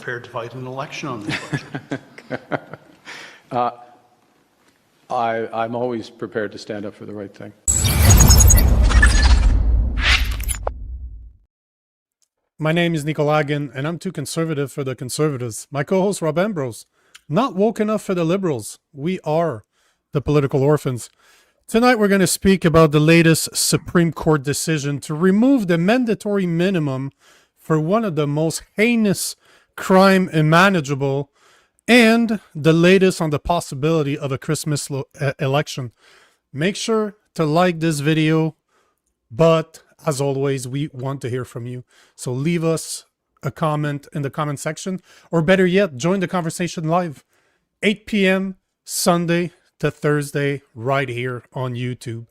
prepared to fight an election on this budget. I'm always prepared to stand up for the right thing. My name is Nico Lagan, and I'm too conservative for the conservatives. My co-host Rob Ambrose, not woke enough for the liberals. We are the Political Orphans. Tonight we're going to speak about the latest Supreme Court decision to remove the mandatory minimum for one of the most heinous crime imaginable, and the latest on the possibility of a Christmas election. Make sure to like this video, but as always, we want to hear from you. So leave us a comment in the comment section, or better yet, join the conversation live, 8 p.m. Sunday to Thursday, right here on YouTube.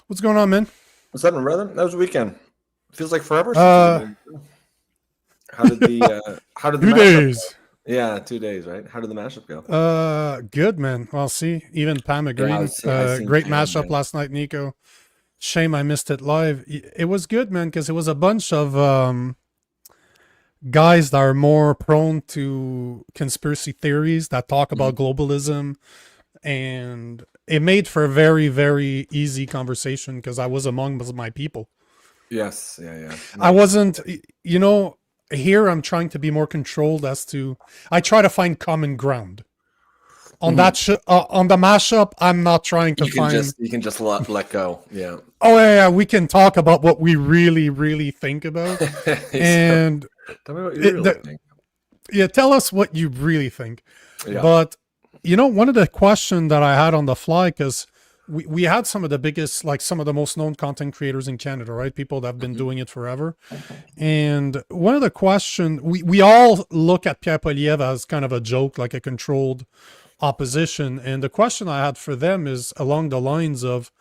What's going on, man? What's up, brother? That was a weekend. Feels like forever. How did the 2 days? Go? Yeah, 2 days, right? How did the mashup go? Good, man. Well, see, even Pam agreed. Great mashup last night, Nico. Shame I missed it live. It was good, man, because it was a bunch of guys that are more prone to conspiracy theories that talk about globalism, and it made for a very, very easy conversation because I was among my people. Yes, yeah. Nice. I wasn't, here I'm trying to be more controlled I try to find common ground. On that on the mashup, I'm not trying to find. You can just let go. Yeah. Oh yeah, we can talk about what we really, really think about. And tell me what you really think. Yeah, tell us what you really think. Yeah. But one of the questions that I had on the fly, because we had some of the biggest, like some of the most known content creators in Canada, right? People that have been doing it forever. And one of the questions, we all look at Pierre Poilievre as kind of a joke, like a controlled opposition. And the question I had for them is along the lines of,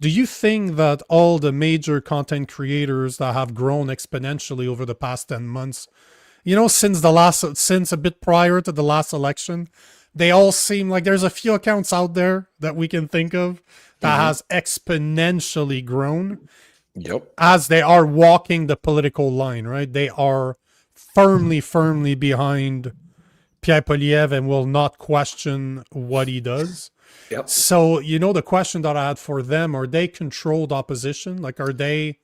do you think that all the major content creators that have grown exponentially over the past 10 months, since a bit prior to the last election, they all seem like there's a few accounts out there that we can think of that has exponentially grown. Yep. As they are walking the political line, right? They are firmly behind Pierre Poilievre and will not question what he does. Yep. So, the question that I had for them, are they controlled opposition? Like, are they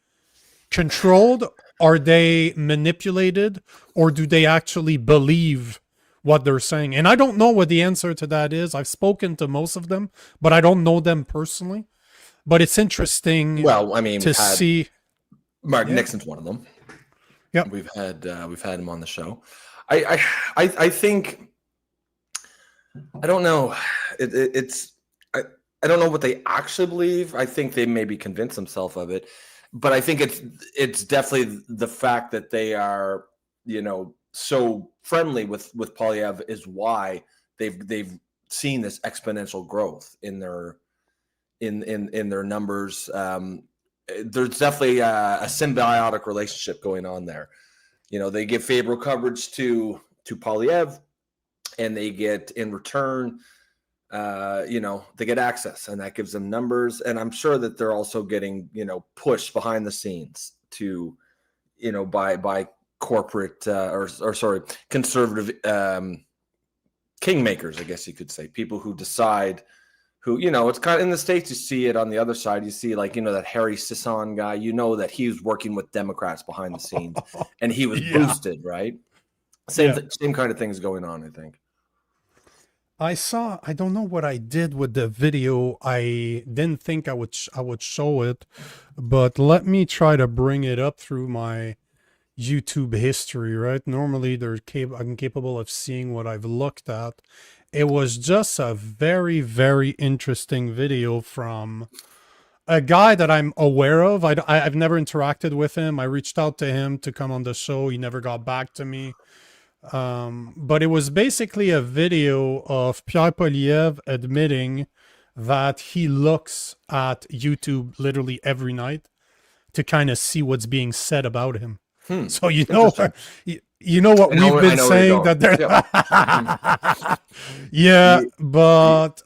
controlled? Are they manipulated? Or do they actually believe what they're saying? And I don't know what the answer to that is. I've spoken to most of them, but I don't know them personally. But it's interesting. Well, I mean, to see. Mark Nixon's one of them. Yeah, we've had him on the show. I think, I don't know. I don't know what they actually believe. I think they maybe convince themselves of it, but I think it's definitely the fact that they are, so friendly with Poilievre is why they've seen this exponential growth in their numbers. There's definitely a symbiotic relationship going on there. They give favorable coverage to Poilievre, and they get in return, they get access, and that gives them numbers. And I'm sure that they're also getting, pushed behind the scenes to, by corporate conservative kingmakers, I guess you could say, people who decide who, it's kind of in the States, you see it on the other side. You see that Harry Sisson guy, that he was working with Democrats behind the scenes and he was boosted, right? Same kind of things going on, I think. I don't know what I did with the video. I didn't think I would show it, but let me try to bring it up through my YouTube history, right? Normally I'm capable of seeing what I've looked at. It was just a very, very interesting video from a guy that I'm aware of. I've never interacted with him. I reached out to him to come on the show. He never got back to me. But it was basically a video of Pierre Poilievre admitting that he looks at YouTube literally every night to kind of see what's being said about him. So what we've been saying that they're but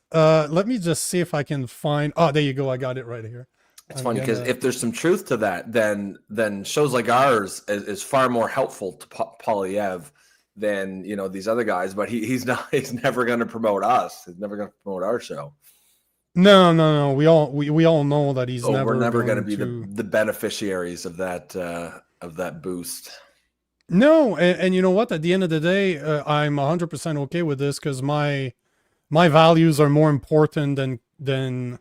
let me just see if I can find. Oh, there you go. I got it right here. It's funny because if there's some truth to that, then shows like ours is far more helpful to Poilievre than these other guys. But he's not. He's never going to promote us. He's never going to promote our show. No. We all know that he's never. We're never going to be to... the beneficiaries of that boost. No, and you know what? At the end of the day, I'm 100% okay with this because my values are more important than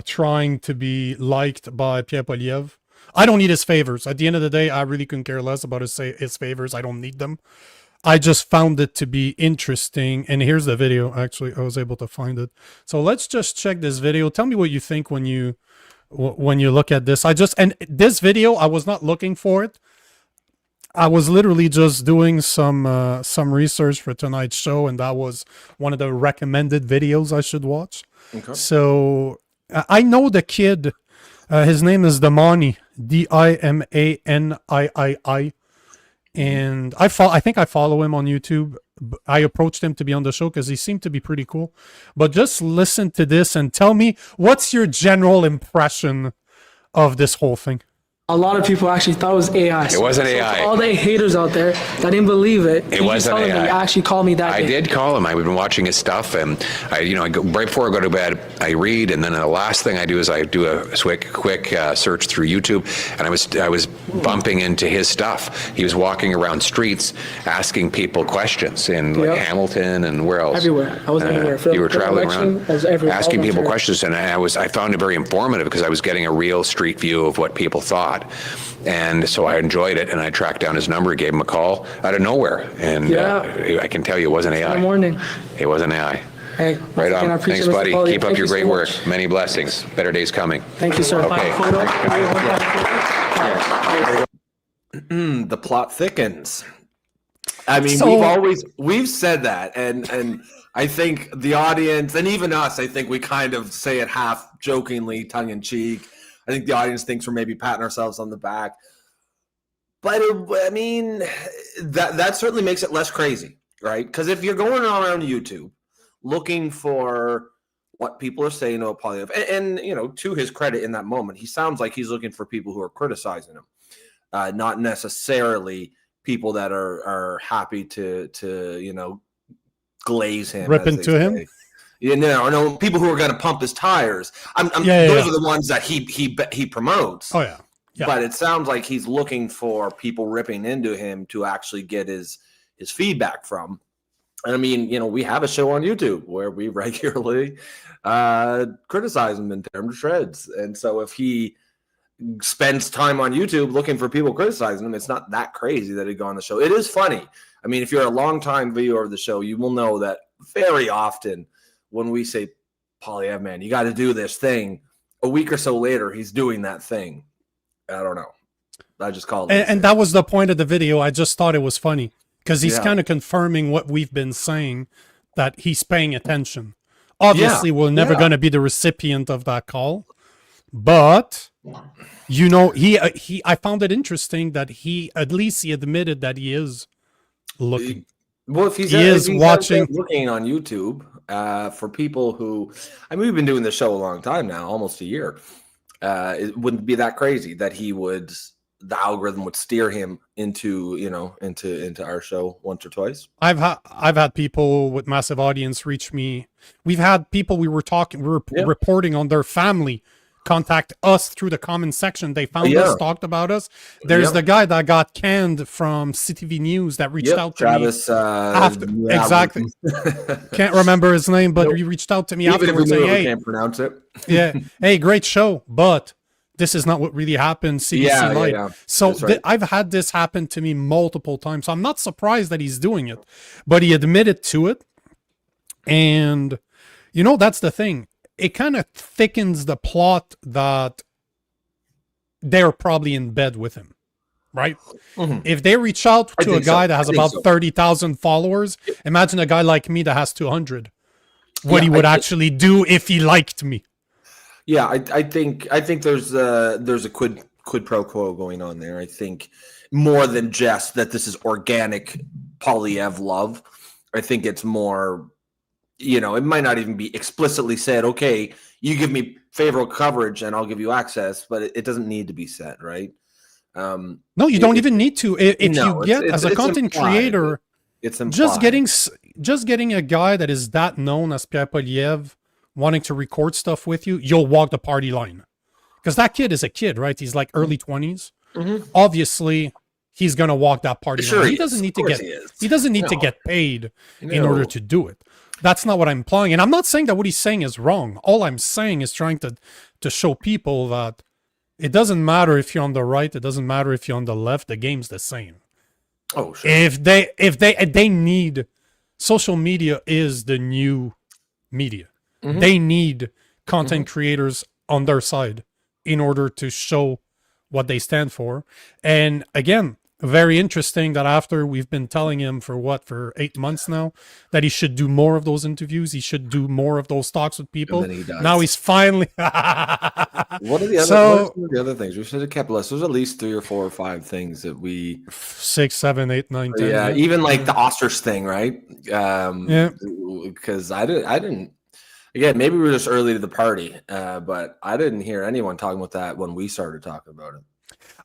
trying to be liked by Pierre Poilievre. I don't need his favors. At the end of the day, I really couldn't care less about his favors. I don't need them. I just found it to be interesting. And here's the video. Actually, I was able to find it. So let's just check this video. Tell me what you think when you look at this. And this video, I was not looking for it. I was literally just doing some research for tonight's show, and that was one of the recommended videos I should watch. Okay. So I know the kid. His name is Dimanii, Dimanii, and I think I follow him on YouTube. I approached him to be on the show because he seemed to be pretty cool. But just listen to this and tell me what's your general impression of this whole thing. A lot of people actually thought it was AI. It wasn't AI. All the haters out there that didn't believe it. It wasn't AI. He actually called me that day. I did call him. I've been watching his stuff, and I go, right before I go to bed, I read, and then the last thing I do is I do a quick search through YouTube, and I was bumping into his stuff. He was walking around streets asking people questions in Hamilton and where else? Everywhere. I was everywhere. You were traveling around, I was everywhere. asking people questions, and I found it very informative because I was getting a real street view of what people thought. And so I enjoyed it, and I tracked down his number, gave him a call out of nowhere, and I can tell you it wasn't AI. Good morning. It wasn't AI. Hey, right on. Thanks, buddy. Keep up your great work. Much. Many blessings. Better days coming. Thank you, sir. Okay. The plot thickens. I mean, we've said that, and I think the audience, and even us, I think we kind of say it half jokingly, tongue in cheek. I think the audience thinks we're maybe patting ourselves on the back, but I mean, that certainly makes it less crazy, right? Because if you're going around YouTube looking for what people are saying about Poilievre, and to his credit, in that moment, he sounds like he's looking for people who are criticizing him, not necessarily people that are happy to glaze him, rip into him. No, people who are going to pump his tires. Those are the ones that he promotes. Oh yeah. But it sounds like he's looking for people ripping into him to actually get his feedback from. And I mean, we have a show on YouTube where we regularly criticize him and tear him to shreds. And so if he spends time on YouTube looking for people criticizing him, it's not that crazy that he'd go on the show. It is funny. I mean, if you're a longtime viewer of the show, you will know that very often when we say, Poilievre, man, you got to do this thing, a week or so later, he's doing that thing. I don't know. I just called it. And that was the point of the video. I just thought it was funny because he's kind of confirming what we've been saying, that he's paying attention. Obviously, we're never going to be the recipient of that call. But, I found it interesting that he admitted that he is looking. Well, if he's watching, looking on YouTube, for people who, we've been doing this show a long time now, almost a year. It wouldn't be that crazy that the algorithm would steer him into our show once or twice. I've had people with massive audience reach me. We've had people we were reporting on their family contact us through the comment section. They found us, talked about us. There's the guy that got canned from CTV News that reached out to Travis, me. Exactly. Can't remember his name, but he reached out to me afterwards saying, "Hey, can't pronounce it." Hey, great show, but this is not what really happened. CBC Light. So I've had this happen to me multiple times. So I'm not surprised that he's doing it, but he admitted to it. And that's the thing. It kind of thickens the plot that they're probably in bed with him, right? Mm-hmm. If they reach out to a guy that has about 30,000 followers, imagine a guy like me that has 200. What he would actually do if he liked me. Yeah, I think there's a quid pro quo going on there. I think more than just that this is organic Poilievre love. I think it's more. It might not even be explicitly said, okay, you give me favorable coverage and I'll give you access, but it doesn't need to be said, right? No, you don't even need to. If you get, as a content creator, It's implied. just getting a guy that is that known as Pierre Poilievre wanting to record stuff with you, you'll walk the party line. Because that kid is a kid, right? He's like early 20s. Obviously, he's gonna walk that party Sure line. he He doesn't is. need Of to course get he is. he doesn't need to No. get paid in No. order to do it. That's not what I'm implying. And I'm not saying that what he's saying is wrong. All I'm saying is trying to show people that it doesn't matter if you're on the right, it doesn't matter if you're on the left, the game's the same. Oh, sure. If they need, social media is the new media. They need content creators on their side in order to show what they stand for. And again, very interesting that after we've been telling him for 8 months now that he should do more of those interviews, he should do more of those talks with people. then he does. Now he's finally What are the other? So- what are some of the other things? We should have kept a list. There's at least 3 or 4 or 5 things that we. 6, 7, 8, 9, 10. Yeah, even like the ostrich thing, right? Yeah. Because I didn't. Again, maybe we were just early to the party, but I didn't hear anyone talking about that when we started talking about it.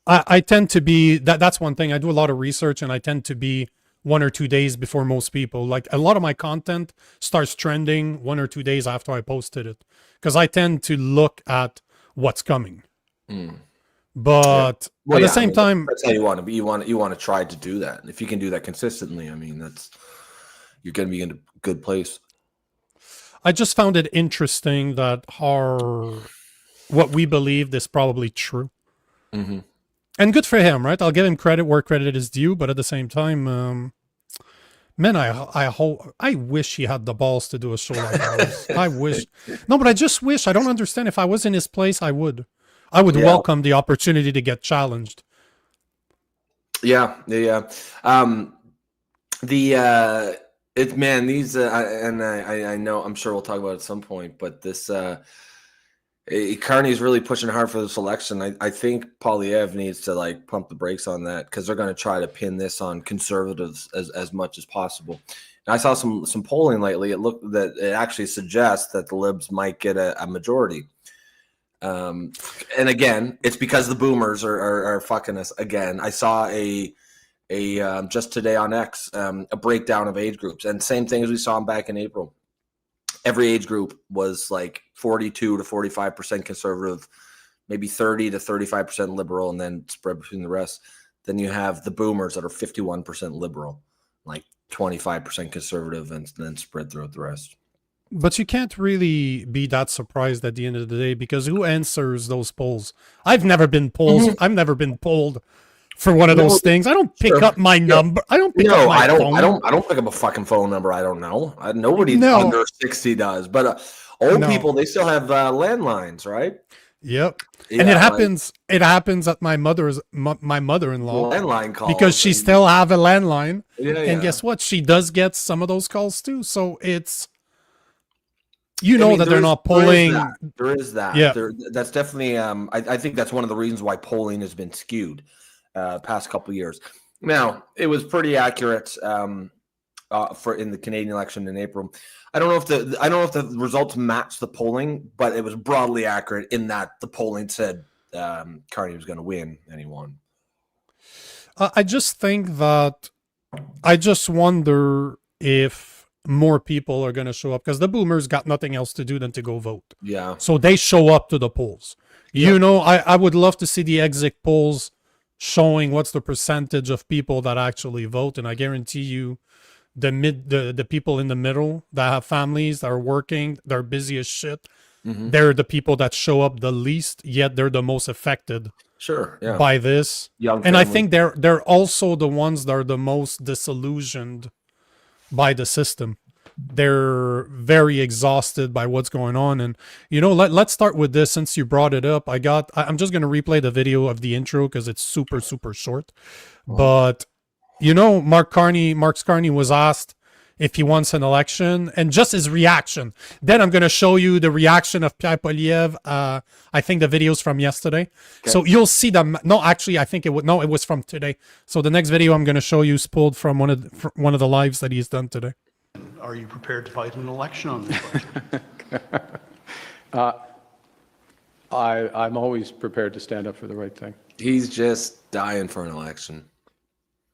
I tend to be that's one thing. I do a lot of research and I tend to be 1 or 2 days before most people. Like a lot of my content starts trending 1 or 2 days after I posted it because I tend to look at what's coming. But Well, at yeah, the same time, that's how you want to be. You want to try to do that. And if you can do that consistently, I mean, you're going to be in a good place. I just found it interesting that what we believed is probably true. And good for him, right? I'll give him credit where credit is due, but at the same time, man, I wish he had the balls to do a show like ours. I wish. No, but I just wish. I don't understand. If I was in his place, I would welcome the opportunity to get challenged. Yeah. These I know I'm sure we'll talk about it at some point, but this Carney is really pushing hard for this election. I think Poilievre needs to like pump the brakes on that because they're going to try to pin this on conservatives as much as possible. And I saw some polling lately. It actually suggests that the Libs might get a majority. And again, it's because the boomers are fucking us again. I saw a just today on X a breakdown of age groups, and same thing as we saw back in April. Every age group was like 42 to 45% conservative, maybe 30 to 35% liberal, and then spread between the rest. Then you have the boomers that are 51% liberal, like 25% conservative, and then spread throughout the rest. But you can't really be that surprised at the end of the day because who answers those polls? I've never been polled. I've never been polled for one of those things. I don't pick up my number. I don't pick up my phone. I don't pick up a fucking phone number. I don't know. Nobody No. under 60 does. But old No. people, they still have landlines, right? Yep. Yeah, And it like happens. It happens at my mother-in-law landline calls because she and- still have a landline. Yeah, And yeah. guess what? She does get some of those calls too. So it's that I mean, they're not polling. There is that. Yeah. That's definitely. I think that's one of the reasons why polling has been skewed past couple of years. Now it was pretty accurate for in the Canadian election in April. I don't know if the results matched the polling, but it was broadly accurate in that the polling said Carney was going to win, and he won. I just think that I just wonder if more people are going to show up because the boomers got nothing else to do than to go vote. Yeah. So they show up to the polls. You know, I would love to see the exit polls showing what's the percentage of people that actually vote. And I guarantee you the people in the middle that have families, that are working, they're busy as shit. They're the people that show up the least, yet they're the most affected Sure. Yeah. by this. Young And I families. think they're also the ones that are the most disillusioned by the system. They're very exhausted by what's going on. And you know, let's start with this since you brought it up. I'm just going to replay the video of the intro because it's super short. But you know, Mark Carney was asked if he wants an election and just his reaction. Then I'm going to show you the reaction of Pierre Poilievre. I think the video's from yesterday. Okay. So you'll see them. No, actually, I think it was from today. So the next video I'm going to show you is pulled from one of the lives that he's done today. Are you prepared to fight an election on this question? I'm always prepared to stand up for the right thing. He's just dying for an election.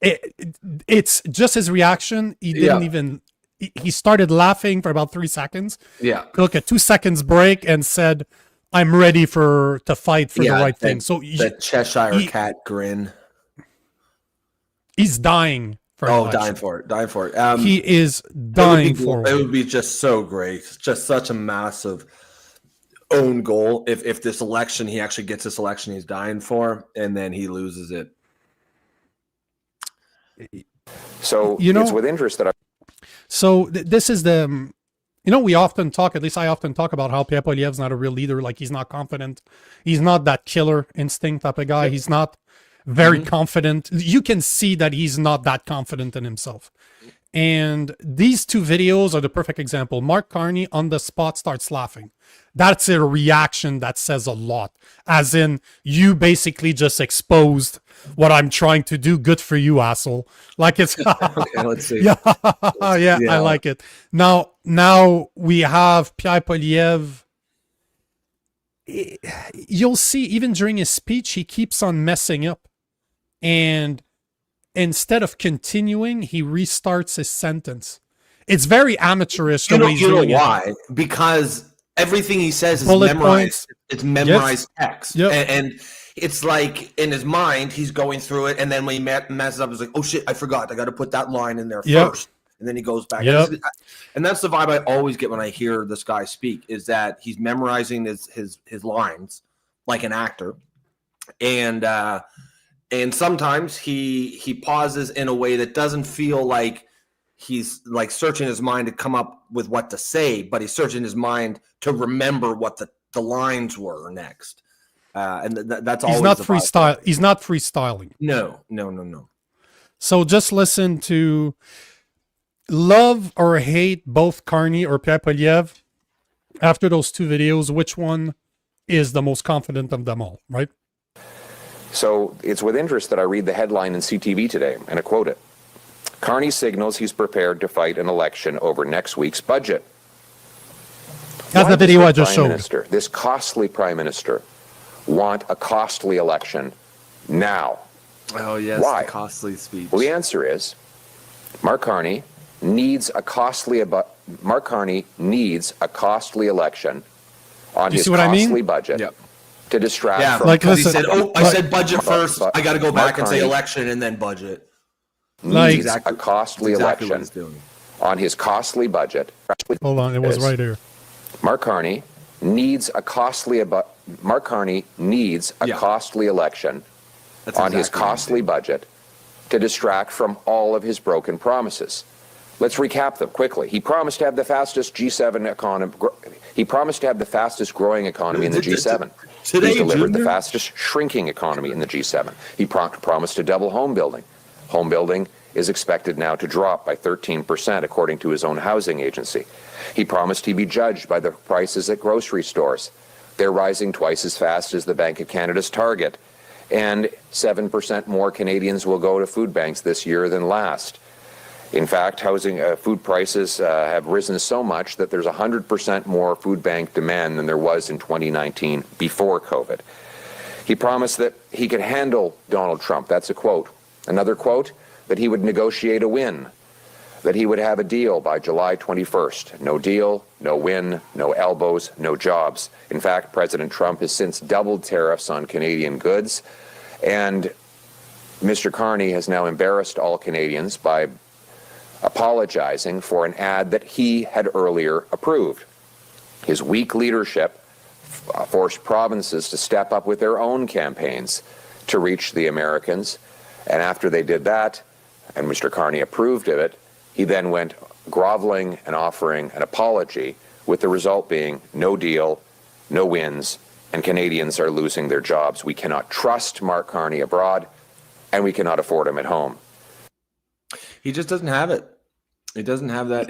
it's just his reaction. He didn't even. He started laughing for about 3 seconds. Yeah. Took a 2 seconds break and said, "I'm ready to fight for the right thing." So the Cheshire cat grin. he's dying for an election. Dying for it. He is dying for it. it. Would be just so great. Just such a massive own goal. If this election, he actually gets this election he's dying for, and then he loses it. So it's with interest that So this is the, we often talk, at least I often talk about how Pierre Poilievre's not a real leader. Like, he's not confident. He's not that killer instinct type of guy. He's not very confident. You can see that he's not that confident in himself. And these two videos are the perfect example. Mark Carney on the spot starts laughing. That's a reaction that says a lot. As in, you basically just exposed what I'm trying to do. Good for you, asshole. Like, it's Okay, let's see. yeah, I like it. Now we have Pierre Poilievre. You'll see, even during his speech, he keeps on messing up. And instead of continuing, he restarts his sentence. It's very amateurish the way he's doing it. Why? Because everything he says is Bullet memorized. points. It's memorized text. Yep. And it's like in his mind, he's going through it, and then when he messes up, he's like, "Oh shit, I forgot. I got to put that line in there first." And then he goes back. Yep. And that's the vibe I always get when I hear this guy speak, is that he's memorizing his lines like an actor, and sometimes he pauses in a way that doesn't feel like he's like searching his mind to come up with what to say, but he's searching his mind to remember what the lines were next. And that's always He's not the freestyle. He's not freestyling. No. So just listen to love or hate both Carney or Pierre Poilievre. After those two videos, which one is the most confident of them all, right? So it's with interest that I read the headline in CTV today, and I quote it. Carney signals he's prepared to fight an election over next week's budget. That's the video I just showed. This costly prime minister want a costly election now. Oh yes, Why? the costly speech. Well, the answer is Mark Carney needs a costly election on his costly budget. Yep. To distract Yeah, from like, because he listen, said, "Oh, I said budget first. but I got to go Mark back and say Carney election and then budget." Like, a costly Exactly what election he's doing. on his costly budget. hold on, it was right here. Mark Carney needs a costly election That's on his exactly what costly budget to distract from all of his broken promises. Let's recap them quickly. He promised to have the fastest G7 economy. He promised to have the fastest growing economy in the G7. Today, He's delivered the Junior. fastest shrinking economy in the G7. He promised to double home building. Home building is expected now to drop by 13%, according to his own housing agency. He promised he'd be judged by the prices at grocery stores. They're rising twice as fast as the Bank of Canada's target. And 7% more Canadians will go to food banks this year than last. In fact, food prices have risen so much that there's 100% more food bank demand than there was in 2019 before COVID. He promised that he could handle Donald Trump. That's a quote. Another quote, that he would negotiate a win, that he would have a deal by July 21st. No deal, no win, no elbows, no jobs. In fact, President Trump has since doubled tariffs on Canadian goods, and Mr. Carney has now embarrassed all Canadians by apologizing for an ad that he had earlier approved. His weak leadership forced provinces to step up with their own campaigns to reach the Americans. And after they did that, and Mr. Carney approved of it, he then went groveling and offering an apology, with the result being no deal, no wins, and Canadians are losing their jobs. We cannot trust Mark Carney abroad, and we cannot afford him at home. He just doesn't have it. He doesn't have that.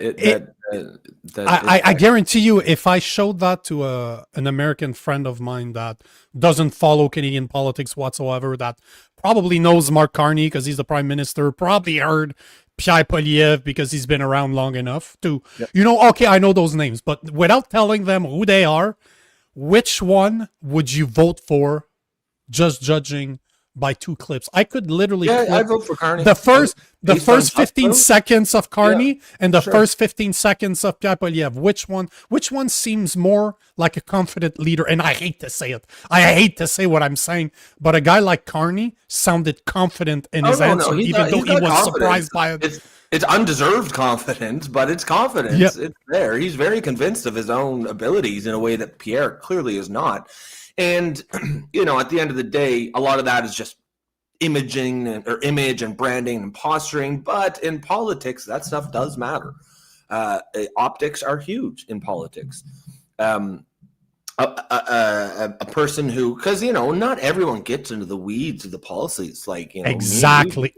I guarantee you, if I showed that to an American friend of mine that doesn't follow Canadian politics whatsoever, that probably knows Mark Carney because he's the prime minister, probably heard Pierre Poilievre because he's been around long enough to, okay, I know those names, but without telling them who they are, which one would you vote for, just judging by 2 clips. I could literally Yeah, clip I vote for Carney. the first Based on 15 touchdown? seconds of Carney and the sure. first 15 seconds of Pierre Poilievre. Which one seems more like a confident leader? And I hate to say it. I hate to say what I'm saying, but a guy like Carney sounded confident in his answer, he's even got- though he's he got was confidence. surprised by it. It's undeserved confidence, but it's confidence. Yeah. It's there. He's very convinced of his own abilities in a way that Pierre clearly is not. And at the end of the day, a lot of that is just image and branding and posturing. But in politics, that stuff does matter. Optics are huge in politics. A person who, because not everyone gets into the weeds of the policies, like Exactly.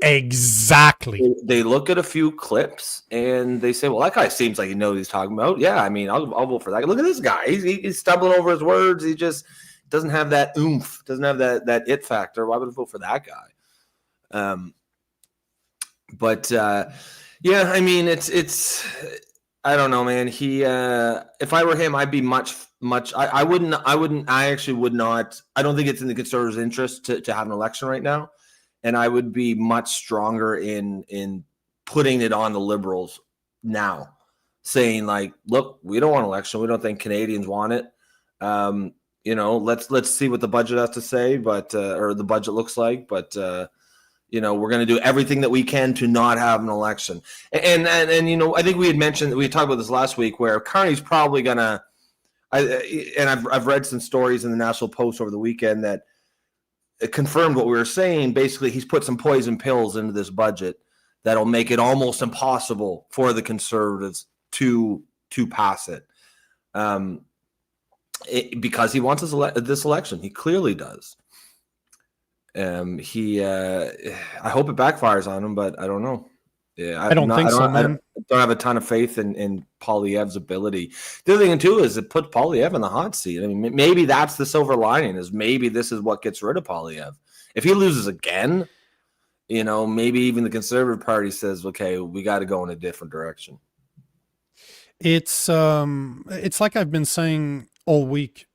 They look at a few clips and they say, well, that guy seems like he knows what he's talking about. Yeah, I mean, I'll vote for that. Look at this guy. He's stumbling over his words. He just doesn't have that oomph, doesn't have that it factor. Why would I vote for that guy? Yeah, I mean, it's I don't know, man. He if I were him, I'd be much I actually would not. I don't think it's in the Conservatives' interest to have an election right now. And I would be much stronger in putting it on the Liberals now, saying like, look, we don't want an election. We don't think Canadians want it. Let's see what the budget has to say, but or the budget looks like, but we're going to do everything that we can to not have an election. And I think we talked about this last week, where Carney's probably going to. I've read some stories in the National Post over the weekend that it confirmed what we were saying. Basically, he's put some poison pills into this budget that'll make it almost impossible for the Conservatives to pass it. Because he wants this election. He clearly does. I hope it backfires on him, but I don't know. Yeah, I don't think so, man. I don't have a ton of faith in Poilievre's ability. The other thing too is it put Poilievre in the hot seat. I mean, maybe that's the silver lining. Is maybe this is what gets rid of Poilievre. If he loses again, maybe even the Conservative Party says, "Okay, we got to go in a different direction." It's like I've been saying all week.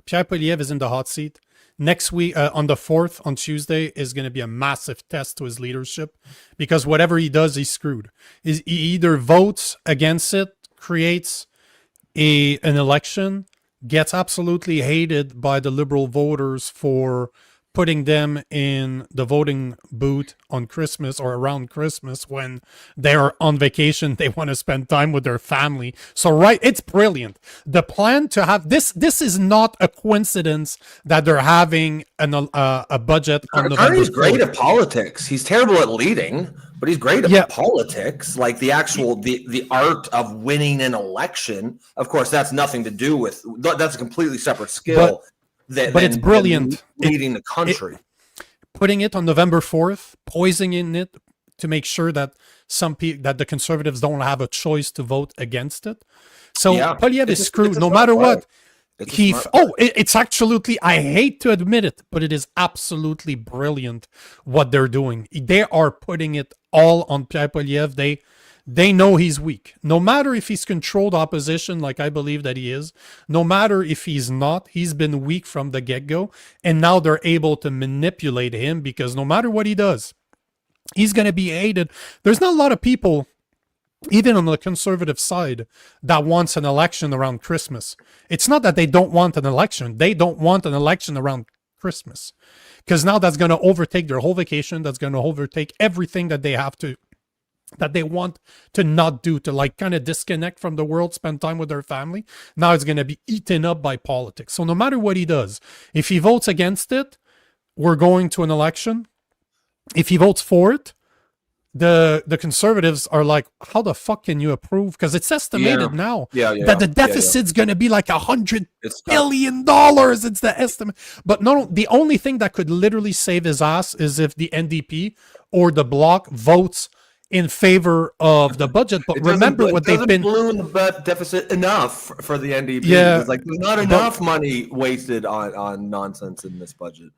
Pierre Poilievre is in the hot seat. Next week, on the 4th, on Tuesday, is going to be a massive test to his leadership, because whatever he does, he's screwed. He either votes against it, creates an election, gets absolutely hated by the Liberal voters for putting them in the voting booth on Christmas or around Christmas when they're on vacation. They want to spend time with their family. So, it's brilliant. The plan to have this is not a coincidence that they're having a budget on November 4th. Carney's great at politics. He's terrible at leading, but he's great at politics, like the actual the art of winning an election. Of course, that's nothing to do with that's a completely separate skill. But it's brilliant. Leading the country. Putting it on November 4th, poisoning it to make sure that that the Conservatives don't have a choice to vote against it. So Poilievre is screwed no matter what. It's absolutely, I hate to admit it, but it is absolutely brilliant what they're doing. They are putting it all on Pierre Poilievre. They know he's weak. No matter if he's controlled opposition, like I believe that he is, no matter if he's not, he's been weak from the get-go. And now they're able to manipulate him, because no matter what he does, he's going to be hated. There's not a lot of people, even on the Conservative side, that wants an election around Christmas. It's not that they don't want an election. They don't want an election around Christmas, because now that's going to overtake their whole vacation. That's going to overtake everything that they have to, that they want to not do, to like kind of disconnect from the world, spend time with their family. Now it's going to be eaten up by politics. So no matter what he does, if he votes against it, we're going to an election. If he votes for it, the Conservatives are like, how the fuck can you approve? Because it's estimated now that the deficit's going to be like $100 billion. It's the estimate. But no, the only thing that could literally save his ass is if the NDP or the Bloc votes in favor of the budget. But remember what they've been balloon the deficit enough for the NDP. Yeah, it's like there's not enough money wasted on nonsense in this budget.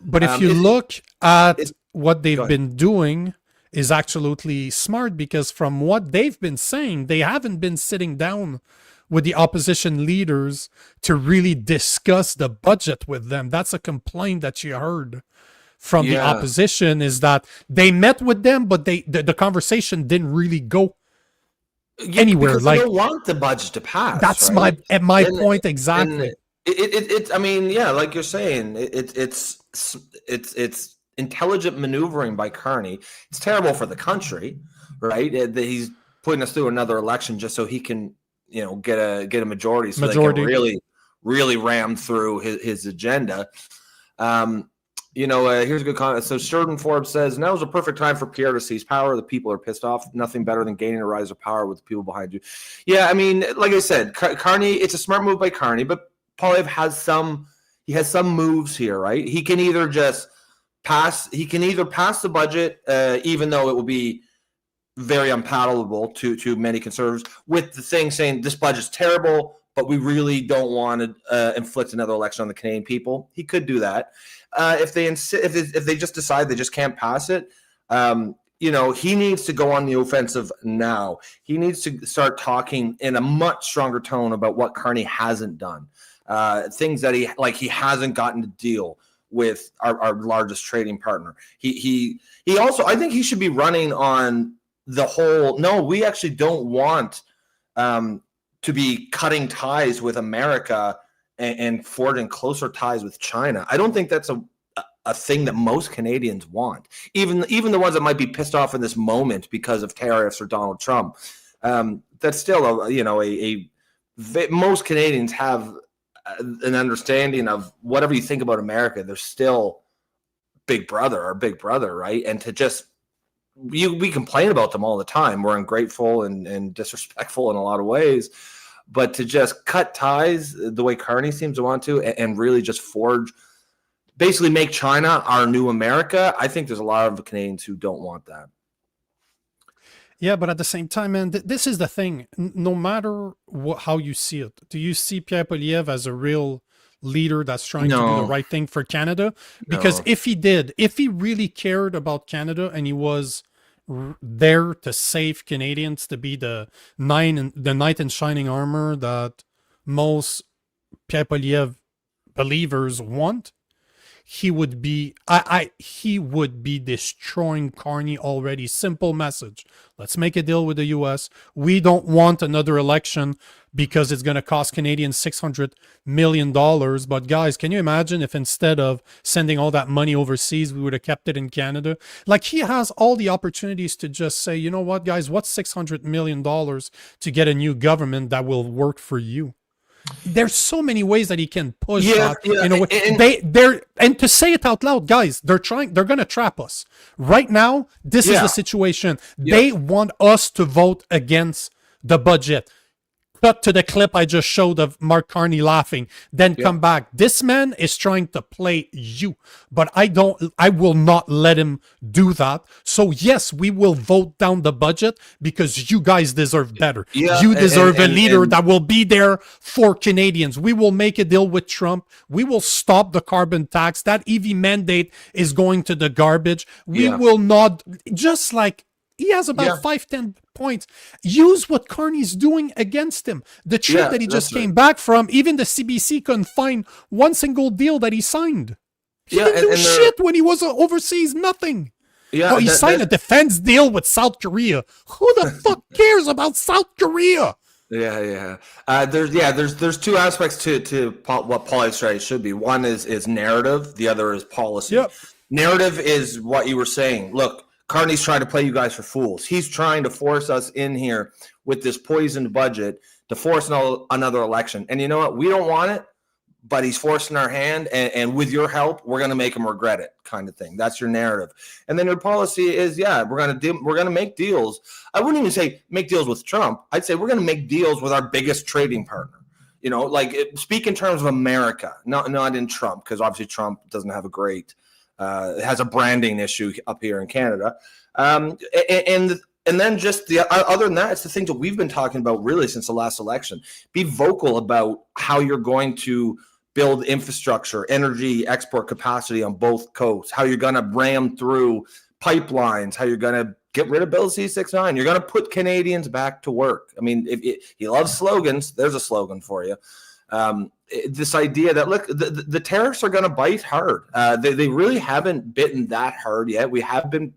But if you look at what they've been doing, is absolutely smart, because from what they've been saying, they haven't been sitting down with the opposition leaders to really discuss the budget with them. That's a complaint that you heard from the Yeah. opposition is that they met with them, but the conversation didn't really go anywhere. Because Like, they don't want the budget to pass. that's right? my And- point exactly. I mean, yeah, like you're saying, it's intelligent maneuvering by Carney. It's terrible for the country, right? That he's putting us through another election just so he can, get a majority, so they can really ram through his agenda. Here's a good comment. So Sheridan Forbes says, now is a perfect time for Pierre to seize power. The people are pissed off. Nothing better than gaining a rise of power with the people behind you. Yeah, I mean, like I said, Carney, it's a smart move by Carney, but Poilievre has some moves here, right? He can either just pass the budget, even though it will be very unpalatable to many conservatives, with the thing saying this budget's terrible, but we really don't want to inflict another election on the Canadian people. He could do that. If they just decide they just can't pass it, he needs to go on the offensive now. He needs to start talking in a much stronger tone about what Carney hasn't done, things that he hasn't gotten to deal with our largest trading partner. He also, I think he should be running on the whole. No, we actually don't want to be cutting ties with America and forging closer ties with China. I don't think that's a thing that most Canadians want. Even the ones that might be pissed off in this moment because of tariffs or Donald Trump. That's still most Canadians have an understanding of whatever you think about America. They're still our big brother, right? And to just we complain about them all the time. We're ungrateful and disrespectful in a lot of ways. But to just cut ties the way Carney seems to want to and really just basically make China our new America, I think there's a lot of Canadians who don't want that. Yeah, but at the same time, man, this is the thing. No matter how you see it, do you see Pierre Poilievre as a real leader that's trying to do the right thing for Canada? Because if he really cared about Canada and he was there to save Canadians, to be the knight in shining armor that most Pierre Poilievre believers want, he would be destroying Carney already. Simple message. Let's make a deal with the US. We don't want another election because it's going to cost Canadians $600 million. But guys, can you imagine if instead of sending all that money overseas, we would have kept it in Canada? Like, he has all the opportunities to just say, you know what, guys, what's $600 million to get a new government that will work for you? There's so many ways that he can push that. And to say it out loud, guys, they're gonna trap us. Right now, this is the situation. They want us to vote against the budget. Cut to the clip I just showed of Mark Carney laughing, then come back. This man is trying to play you, but I will not let him do that. So yes, we will vote down the budget because you guys deserve better. You deserve a leader that will be there for Canadians. We will make a deal with Trump. We will stop the carbon tax. That EV mandate is going to the garbage. We will not, just like he has about 5-10 points. Use what Carney's doing against him. The trip that he just came back from, even the CBC couldn't find one single deal that he signed. He didn't do shit when he was overseas. Nothing. He signed a defense deal with South Korea. Who the fuck cares about South Korea? There's two aspects to what Poilievre's strategy should be. One is narrative. The other is policy. Narrative is what you were saying. Look, Carney's trying to play you guys for fools. He's trying to force us in here with this poisoned budget to force another election. And you know what? We don't want it, but he's forcing our hand. And with your help, we're going to make him regret it, kind of thing. That's your narrative. And then your policy is, we're going to make deals. I wouldn't even say make deals with Trump. I'd say we're going to make deals with our biggest trading partner. Speak in terms of America, not in Trump, because obviously Trump doesn't have a great. It has a branding issue up here in Canada. And then just other than that, it's the things that we've been talking about really since the last election. Be vocal about how you're going to build infrastructure, energy export capacity on both coasts, how you're going to ram through pipelines, how you're going to get rid of Bill C-69. You're going to put Canadians back to work. I mean, if he loves slogans, there's a slogan for you. This idea that, look, the tariffs are going to bite hard. They really haven't bitten that hard yet. We have been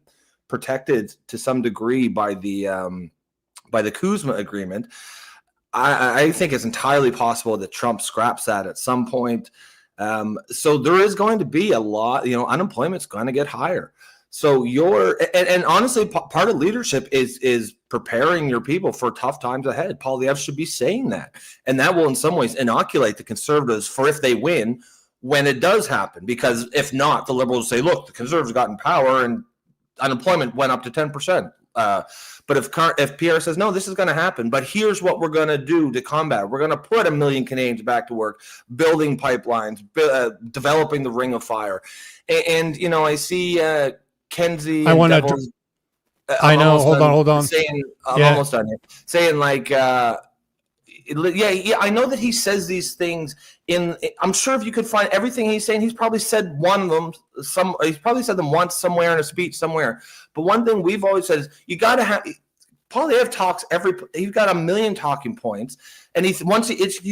protected to some degree by the Kuzma agreement. I think it's entirely possible that Trump scraps that at some point. So there is going to be a lot, unemployment's going to get higher. So and honestly, part of leadership is preparing your people for tough times ahead. Poilievre should be saying that. And that will in some ways inoculate the Conservatives for if they win when it does happen. Because if not, the Liberals say, look, the Conservatives got in power and unemployment went up to 10%. But if Pierre says, no, this is going to happen, but here's what we're going to do to combat it. We're going to put 1 million Canadians back to work, building pipelines, developing the Ring of Fire. And I see Kenzie. I want to. I know. Hold on. Saying, I'm almost done here. Saying like, I know that he says these things I'm sure if you could find everything he's saying, he's probably said one of them. He's probably said them once somewhere in a speech somewhere. But one thing we've always said is you got to have. Poilievre talks he's got 1 million talking points, and he's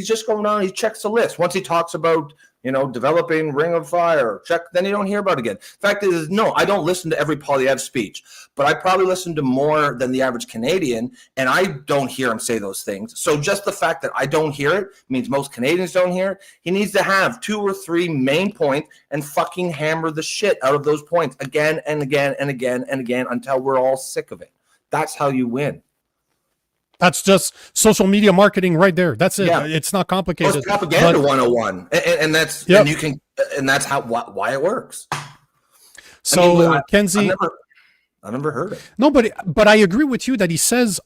just going on. He checks the list. Once he talks about developing Ring of Fire, then you don't hear about it again. The fact is, no, I don't listen to every Poilievre speech, but I probably listen to more than the average Canadian, and I don't hear him say those things. So just the fact that I don't hear it means most Canadians don't hear it. He needs to have 2 or 3 main points and fucking hammer the shit out of those points again and again and again and again until we're all sick of it. That's how you win. That's just social media marketing right there. That's it. Yeah. It's not complicated. It's propaganda 101, and that's Yep. and you can, and that's why it works. So Kenzie, I never heard it. no, but I agree with you that he says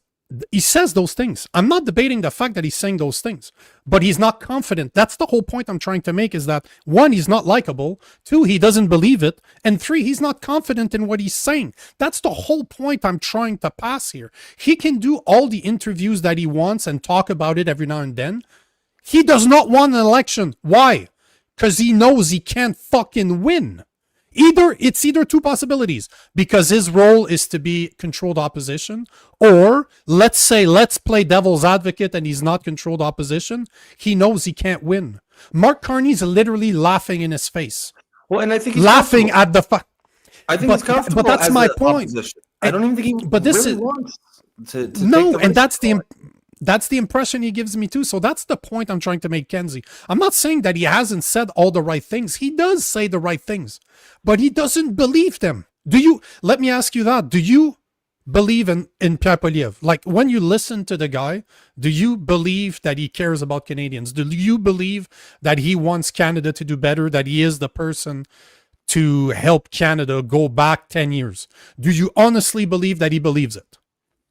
those things. I'm not debating the fact that he's saying those things, but he's not confident. That's the whole point I'm trying to make, is that 1, he's not likable, 2, he doesn't believe it, and 3, he's not confident in what he's saying. That's the whole point I'm trying to pass here. He can do all the interviews that he wants and talk about it every now and then. He does not want an election. Why? Because he knows he can't fucking win. It's either 2 possibilities, because his role is to be controlled opposition, or let's play devil's advocate and he's not controlled opposition. He knows he can't win. Mark Carney's literally laughing in his face. Well, and I think he's laughing at the fact. I think it's comfortable. But that's my point. Opposition. I don't even think he wants to no, take the and that's risk. That's the impression he gives me too. So that's the point I'm trying to make, Kenzie. I'm not saying that he hasn't said all the right things. He does say the right things, but he doesn't believe them. Let me ask you that. Do you believe in Pierre Poilievre? Like, when you listen to the guy, do you believe that he cares about Canadians? Do you believe that he wants Canada to do better, that he is the person to help Canada go back 10 years? Do you honestly believe that he believes it?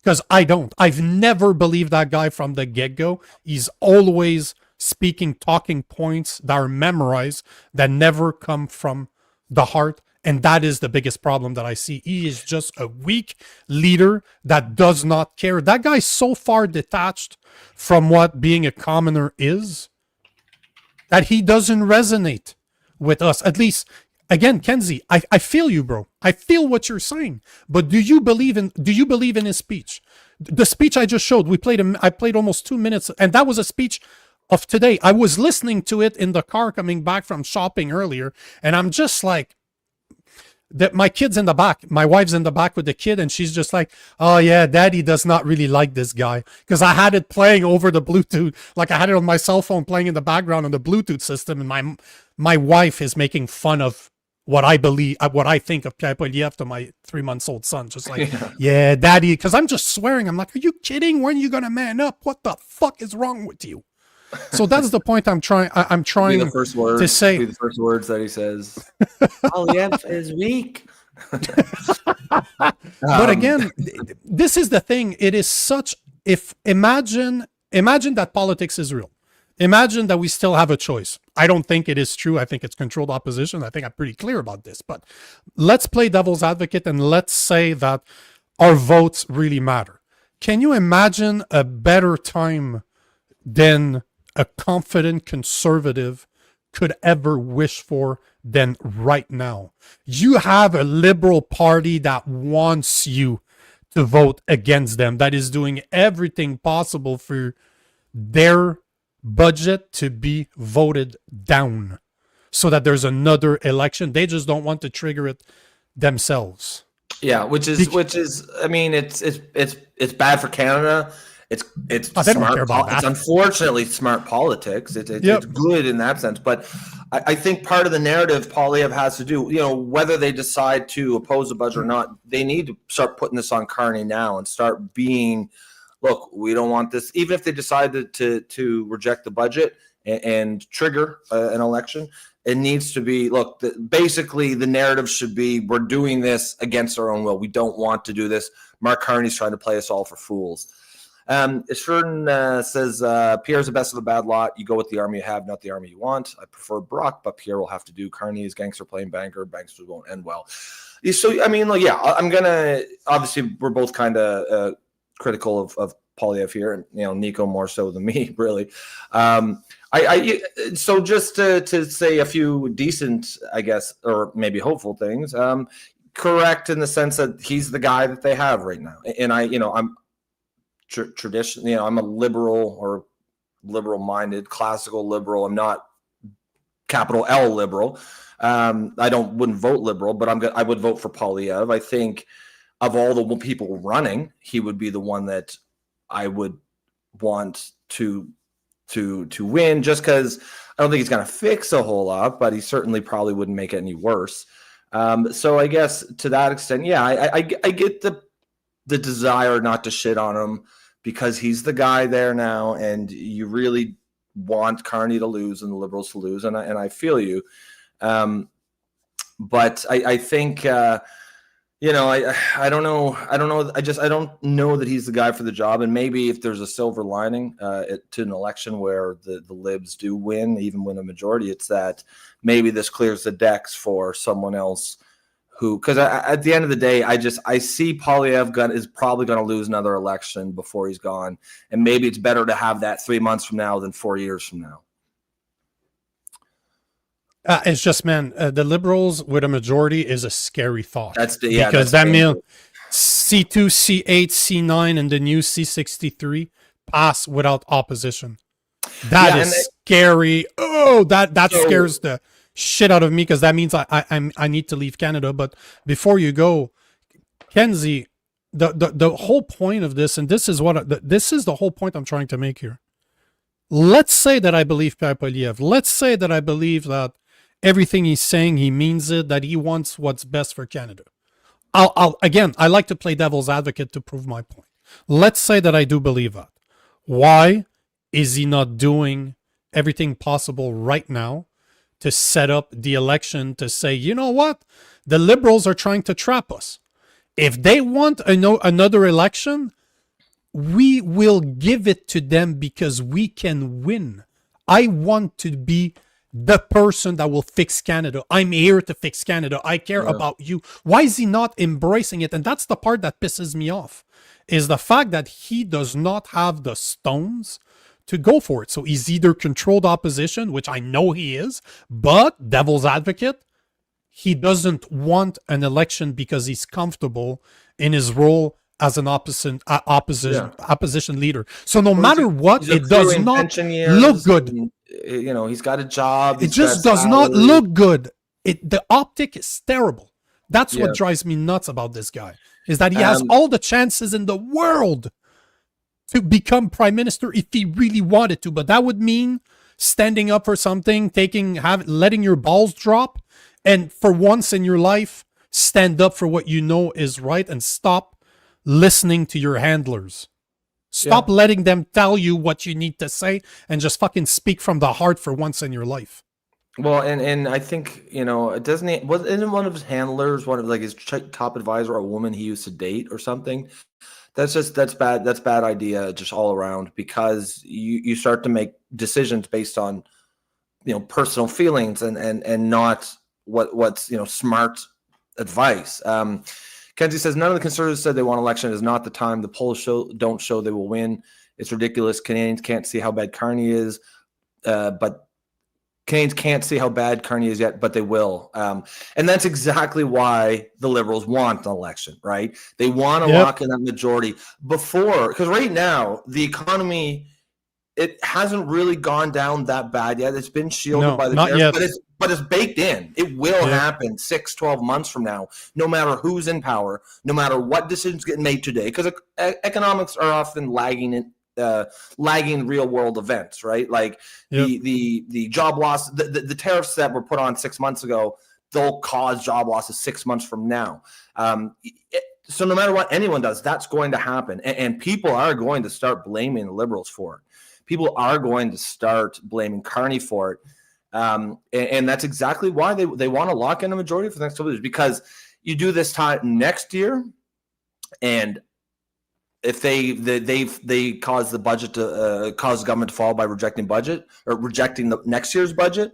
Because I don't. I've never believed that guy from the get-go. He's always speaking talking points that are memorized, that never come from the heart. And that is the biggest problem that I see. He is just a weak leader that does not care. That guy's so far detached from what being a commoner is that he doesn't resonate with us. At least, again, Kenzie, I feel you, bro. I feel what you're saying. But do you believe in his speech? The speech I just showed, I played almost 2 minutes, and that was a speech of today. I was listening to it in the car coming back from shopping earlier, and I'm just like, that my kid's in the back, my wife's in the back with the kid, and she's just like, oh yeah, daddy does not really like this guy, because I had it playing over the Bluetooth, like I had it on my cell phone playing in the background on the Bluetooth system, and my wife is making fun of what I think of Pierre Poilievre to my 3-month-old son, just like, yeah, daddy, because I'm just swearing. I'm like, are you kidding? When are you gonna man up? What the fuck is wrong with you? So that's the point I'm trying The first word, to say. the first words that he says. Poilievre is weak. But again, this is the thing. It is such. Imagine that politics is real. Imagine that we still have a choice. I don't think it is true. I think it's controlled opposition. I think I'm pretty clear about this. But let's play devil's advocate and let's say that our votes really matter. Can you imagine a better time than a confident conservative could ever wish for than right now? You have a Liberal Party that wants you to vote against them, that is doing everything possible for their budget to be voted down so that there's another election. They just don't want to trigger it themselves. Yeah, which is I mean, it's bad for Canada. It's they don't care about that. It's unfortunately smart politics. It's good in that sense, but I think part of the narrative Poilievre has to do, whether they decide to oppose the budget or not, they need to start putting this on Carney now and start being, look, we don't want this. Even if they decide to reject the budget and trigger an election, it needs to be, look, basically the narrative should be, we're doing this against our own will. We don't want to do this. Mark Carney's trying to play us all for fools. Sheridan says, Pierre's the best of the bad lot. You go with the army you have, not the army you want. I prefer Brock, but Pierre will have to do. Carney is gangster playing banker. Banksters won't end well. So, I mean, I'm going to, obviously, we're both kind of critical of Poilievre here, and, Nico more so than me, really. So just to say a few decent, I guess, or maybe hopeful things, correct in the sense that he's the guy that they have right now. And I'm tradition, I'm a liberal or liberal-minded, classical liberal. I'm not capital L liberal. I wouldn't vote liberal, but I would vote for Poilievre. I think of all the people running, he would be the one that I would want to win, just because I don't think he's going to fix a whole lot, but he certainly probably wouldn't make it any worse. So I guess to that extent, I get the desire not to shit on him because he's the guy there now, and you really want Carney to lose and the Liberals to lose, and I feel you. But I think I don't know. I don't know that he's the guy for the job. And maybe if there's a silver lining to an election where the Libs do win, even win a majority, it's that maybe this clears the decks for someone else who, because at the end of the day, I see Poilievre is probably going to lose another election before he's gone. And maybe it's better to have that 3 months from now than 4 years from now. It's just, man, the Liberals with a majority is a scary thought. Because that means C2, C8, C9, and the new C63 pass without opposition. That is scary. Oh, that scares the shit out of me, because that means I need to leave Canada. But before you go, Kenzie, the whole point of this, and this is the whole point I'm trying to make here. Let's say that I believe Pierre Poilievre. Let's say that I believe that everything he's saying, he means it, that he wants what's best for Canada. I like to play devil's advocate to prove my point. Let's say that I do believe that. Why is he not doing everything possible right now to set up the election to say, you know what? The Liberals are trying to trap us. If they want another election, we will give it to them because we can win. I want to be the person that will fix Canada. I'm here to fix Canada. I care about you. Why is he not embracing it? And that's the part that pisses me off, is the fact that he does not have the stones to go for it. So he's either controlled opposition, which I know he is, but devil's advocate, he doesn't want an election because he's comfortable in his role as an opposition leader. So no matter what, it does not look good. He's got a job. It just does not look good. The optic is terrible. That's what drives me nuts about this guy, is that he has all the chances in the world to become prime minister if he really wanted to. But that would mean standing up for something, letting your balls drop, and for once in your life, stand up for what you know is right and stop listening to your handlers. Stop letting them tell you what you need to say and just fucking speak from the heart for once in your life. Well, and I think, isn't one of his handlers, one of his top advisor, a woman he used to date or something? That's bad. That's bad idea just all around, because you start to make decisions based on, personal feelings and not what's, smart advice. Kenzie says, none of the Conservatives said they want election. It is not the time. The polls don't show they will win. It's ridiculous. Canadians can't see how bad Carney is, but Canadians can't see how bad Carney is yet, but they will. And that's exactly why the Liberals want an election, right? They want to lock in that majority because right now the economy it hasn't really gone down that bad yet. It's been shielded No, by the not tariffs, yet. but it's baked in. It will happen 6-12 months from now, no matter who's in power, no matter what decisions get made today, because economics are often lagging real world events, right? Like the job loss, the tariffs that were put on 6 months ago, they'll cause job losses 6 months from now. So no matter what anyone does, that's going to happen. And people are going to start blaming the Liberals for it. People are going to start blaming Carney for it. And that's exactly why they want to lock in a majority for the next couple of years, because you do this time next year, and if they cause the budget to cause the government to fall by rejecting the next year's budget,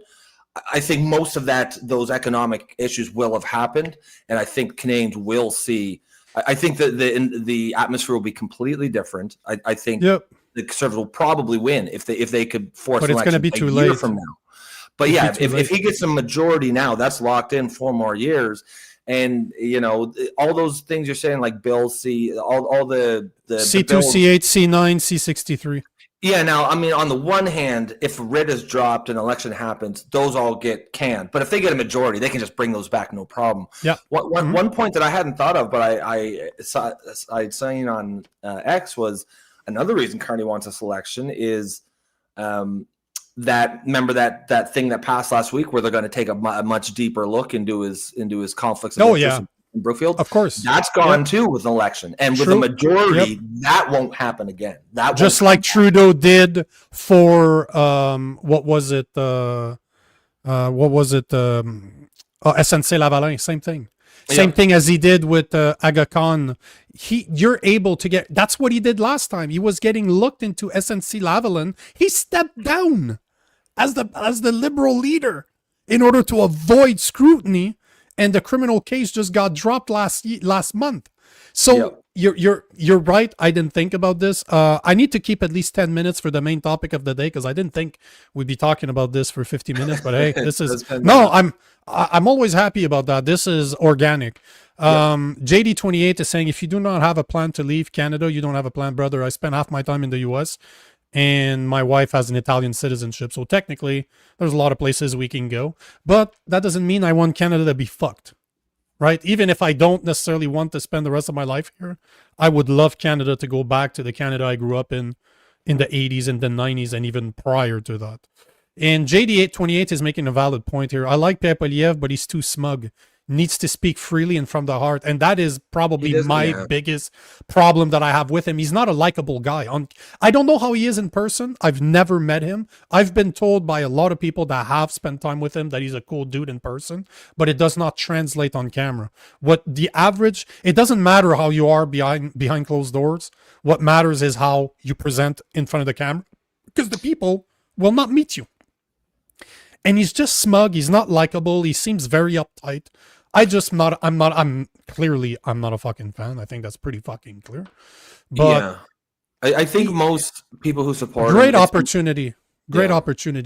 I think most of those economic issues will have happened, and I think Canadians will see. I think that the atmosphere will be completely different. I think the Conservatives will probably win if they could force. But it's going to be too late from now. But yeah, if he gets a majority now, that's locked in 4 more years. And all those things you're saying, like Bill C, all the C2, bills, C8, C9, C63. Yeah. Now, I mean, on the one hand, if writ is dropped and election happens, those all get canned. But if they get a majority, they can just bring those back, no problem. Yeah. One point that I hadn't thought of, but I'd seen on X was another reason Carney wants this election is that thing that passed last week where they're going to take a much deeper look into his conflicts. In Brookfield, of course, that's gone too with an election, and with a majority, that won't happen again. That just like Trudeau did for what was it? SNC Lavalin, same thing. Same thing as he did with Aga Khan. You're able to get. That's what he did last time. He was getting looked into SNC Lavalin. He stepped down as the Liberal leader in order to avoid scrutiny. And the criminal case just got dropped last month. So you're right. I didn't think about this. I need to keep at least 10 minutes for the main topic of the day, because I didn't think we'd be talking about this for 50 minutes. But hey, this is I'm always happy about that. This is organic. JD28 is saying, if you do not have a plan to leave Canada, you don't have a plan, brother. I spent half my time in the US, and my wife has an Italian citizenship. So technically, there's a lot of places we can go. But that doesn't mean I want Canada to be fucked, right? Even if I don't necessarily want to spend the rest of my life here, I would love Canada to go back to the Canada I grew up in the 80s and the 90s and even prior to that. And JD828 is making a valid point here. I like Poilievre, but he's too smug. Needs to speak freely and from the heart, and that is probably my biggest problem that I have with him. He's not a likable guy. I don't know how he is in person. I've never met him. I've been told by a lot of people that have spent time with him that he's a cool dude in person, but it does not translate on camera. It doesn't matter how you are behind closed doors. What matters is how you present in front of the camera, because the people will not meet you. And he's just smug. He's not likable. He seems very uptight. I'm not a fucking fan. I think that's pretty fucking clear. But I think most people who support him, great opportunity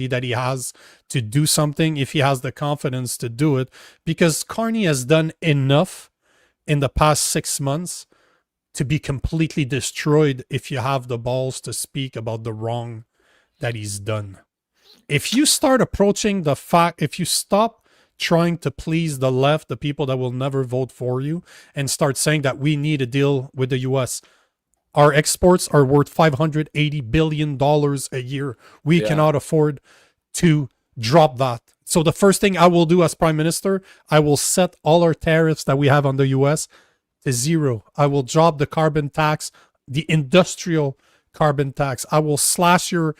that he has to do something if he has the confidence to do it, because Carney has done enough in the past 6 months to be completely destroyed if you have the balls to speak about the wrong that he's done. If you start approaching if you stop trying to please the left, the people that will never vote for you, and start saying that we need a deal with the US, our exports are worth $580 billion a year. We cannot afford to drop that. So the first thing I will do as Prime Minister, I will set all our tariffs that we have on the US to zero. I will drop the carbon tax, the industrial carbon tax. I will slash your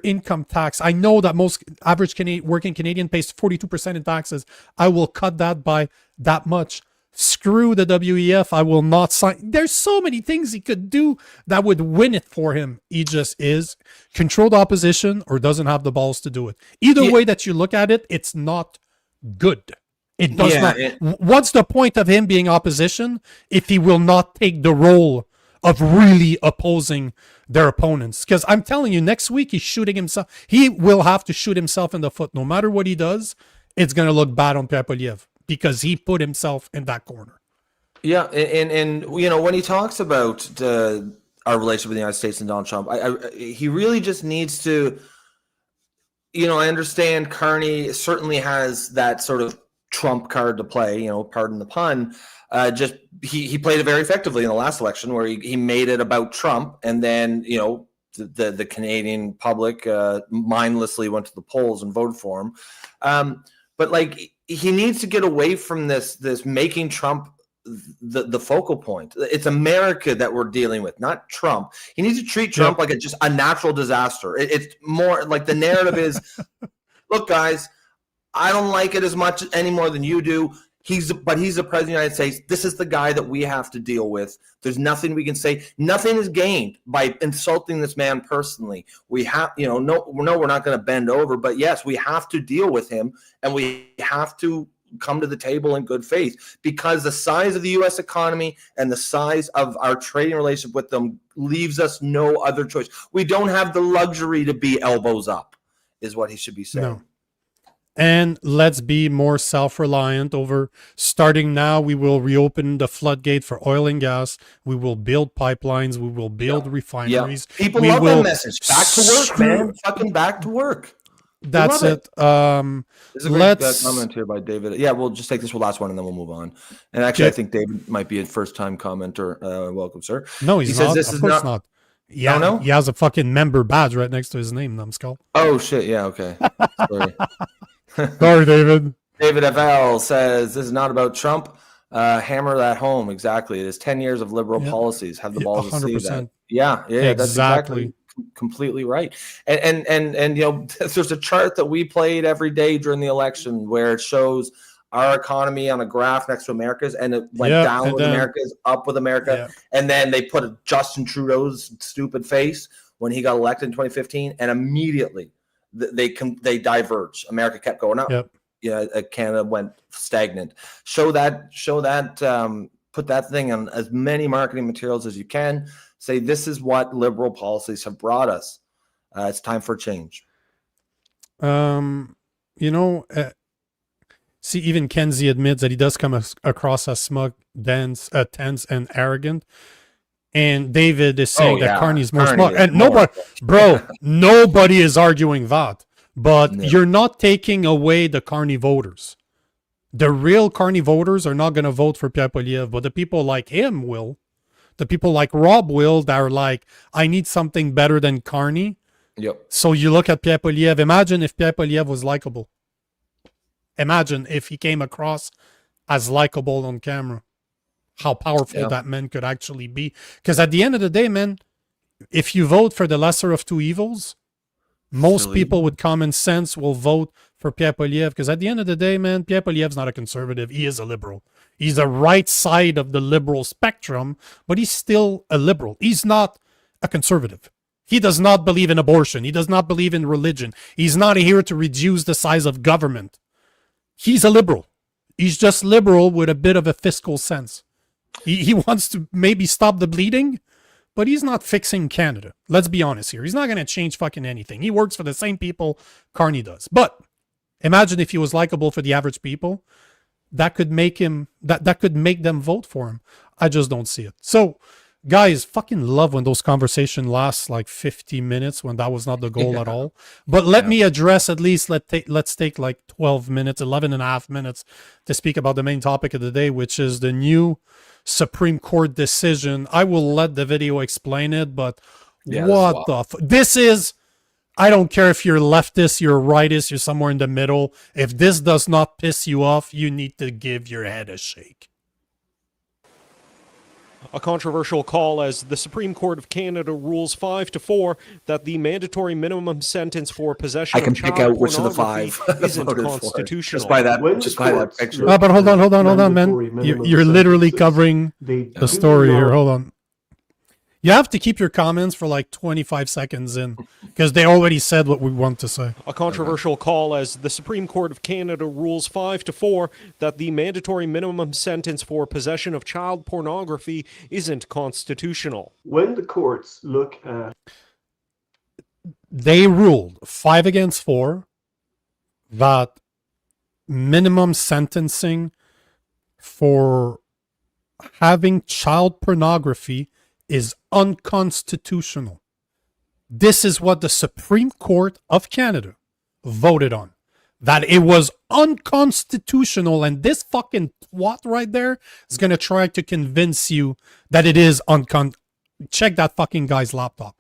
income tax. I know that most average working Canadian pays 42% in taxes. I will cut that by that much. Screw the WEF. I will not sign. There's so many things he could do that would win it for him. He just is controlled opposition or doesn't have the balls to do it. Either way that you look at it, it's not good. It does not. What's the point of him being opposition if he will not take the role of really opposing their opponents? Because I'm telling you, next week he's shooting himself. He will have to shoot himself in the foot. No matter what he does, it's going to look bad on Poilievre because he put himself in that corner. Yeah, and when he talks about our relationship with the United States and Donald Trump. He really just needs to, I understand Carney certainly has that sort of Trump card to play, pardon the pun. Just he played it very effectively in the last election where he made it about Trump, and then, the Canadian public mindlessly went to the polls and voted for him. But like, he needs to get away from this making Trump the focal point. It's America that we're dealing with, not Trump. He needs to treat Trump like just a natural disaster. It's more like the narrative is, look, guys, I don't like it as much any more than you do. He's the president of the United States. This is the guy that we have to deal with. There's nothing we can say. Nothing is gained by insulting this man personally. We have, no, we're not going to bend over, but yes, we have to deal with him, and we have to come to the table in good faith, because the size of the U.S. economy and the size of our trading relationship with them leaves us no other choice. We don't have the luxury to be elbows up, is what he should be saying. No. And let's be more self-reliant over starting now. We will reopen the floodgate for oil and gas. We will build pipelines. We will build refineries. People we love will that message. Back to work, man. Fucking back to work. That's it. There's a great comment here by David. Yeah, we'll just take this last one and then we'll move on. And actually, I think David might be a first-time commenter. Welcome, sir. No, he says not. This of is course not. Yeah, no? He has a fucking member badge right next to his name, numbskull. Oh, shit. Yeah, okay. Sorry. Sorry, David. David FL says, this is not about Trump. Hammer that home. Exactly. It is 10 years of liberal policies. Have the balls to see that. Yeah, that's exactly completely right. And there's a chart that we played every day during the election where it shows our economy on a graph next to America's, and it went down with America's, up with America. And then they put Justin Trudeau's stupid face when he got elected in 2015, and immediately they diverged. America kept going up. Canada went stagnant. Show that. Put that thing on as many marketing materials as you can. Say this is what liberal policies have brought us. It's time for change. See, even Kenzie admits that he does come across as smug, tense, and arrogant. And David is saying that Carney's more smart. And nobody is arguing that. But you're not taking away the Carney voters. The real Carney voters are not going to vote for Pierre Poilievre, but the people like him will. The people like Rob will, that are like, I need something better than Carney. So you look at Pierre Poilievre. Imagine if Pierre Poilievre was likable. Imagine if he came across as likable on camera. How powerful that man could actually be. Because at the end of the day, man, if you vote for the lesser of two evils, most people with common sense will vote for Pierre Poilievre. Because at the end of the day, man, Pierre Poilievre's not a conservative. He is a liberal. He's the right side of the liberal spectrum, but he's still a liberal. He's not a conservative. He does not believe in abortion. He does not believe in religion. He's not here to reduce the size of government. He's a liberal. He's just liberal with a bit of a fiscal sense. He wants to maybe stop the bleeding, but he's not fixing Canada. Let's be honest here. He's not going to change fucking anything. He works for the same people Carney does. But imagine if he was likable for the average people. That could make him, that could make them vote for him. I just don't see it. So, guys, fucking love when those conversations last like 50 minutes when that was not the goal at all. But let me address at least, let's take like 12 minutes, 11 and a half minutes to speak about the main topic of the day, which is the new Supreme Court decision. I will let the video explain it, but what the this is, I don't care if you're leftist, you're rightist, you're somewhere in the middle. If this does not piss you off, you need to give your head a shake. A controversial call as the Supreme Court of Canada rules 5-4 that the mandatory minimum sentence for possession I can of pick child out which of the pornography five isn't voted for it. constitutional. Just by that picture. But hold on, man. You're literally covering the story here. Hold on. You have to keep your comments for like 25 seconds in, because they already said what we want to say. A controversial call as the Supreme Court of Canada rules 5-4 that the mandatory minimum sentence for possession of child pornography isn't constitutional. When the courts look at... They ruled 5-4 that minimum sentencing for having child pornography is unconstitutional. This is what the Supreme Court of Canada voted on. That it was unconstitutional, and this fucking twat right there is going to try to convince you that it is Check that fucking guy's laptop.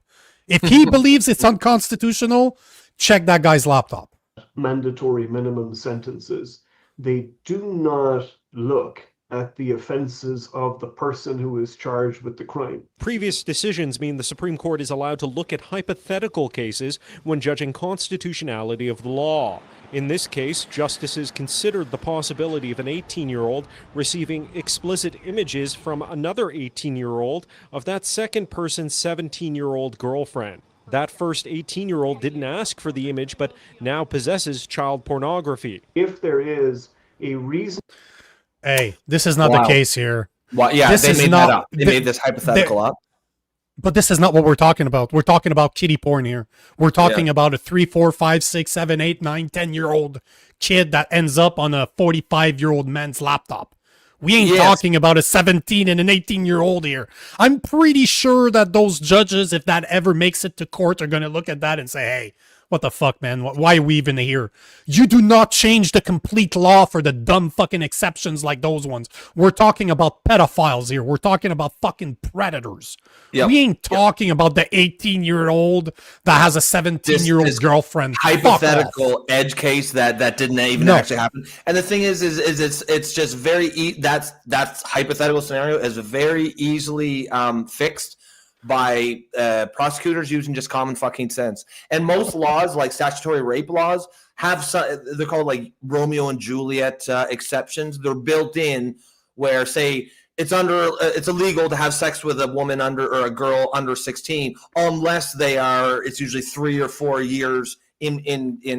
If he believes it's unconstitutional, check that guy's laptop. mandatory minimum sentences, they do not look at the offenses of the person who is charged with the crime. Previous decisions mean the Supreme Court is allowed to look at hypothetical cases when judging constitutionality of the law. In this case, justices considered the possibility of an 18-year-old receiving explicit images from another 18-year-old of that second person's 17-year-old girlfriend. That first 18-year-old didn't ask for the image, but now possesses child pornography. If there is a reason... Hey, this is not the case here. Well, yeah, This they is made not- that up. They made this hypothetical up. But this is not what we're talking about. We're talking about kiddie porn here. We're talking about a 3, 4, 5, 6, 7, 8, 9, 10-year-old kid that ends up on a 45-year-old man's laptop. We ain't talking about a 17 and an 18-year-old here. I'm pretty sure that those judges, if that ever makes it to court, are going to look at that and say, hey, what the fuck, man? Why are we even here? You do not change the complete law for the dumb fucking exceptions like those ones. We're talking about pedophiles here. We're talking about fucking predators. Yep. We ain't talking about the 18-year-old that has a 17-year-old This girlfriend. Hypothetical edge case that didn't even actually happen. And the thing is it's just very that's hypothetical scenario is very easily fixed by prosecutors using just common fucking sense. And most laws, like statutory rape laws, have they're called like Romeo and Juliet exceptions. They're built in where, say, it's illegal to have sex with a woman or a girl under 16 unless it's usually 3 or 4 years in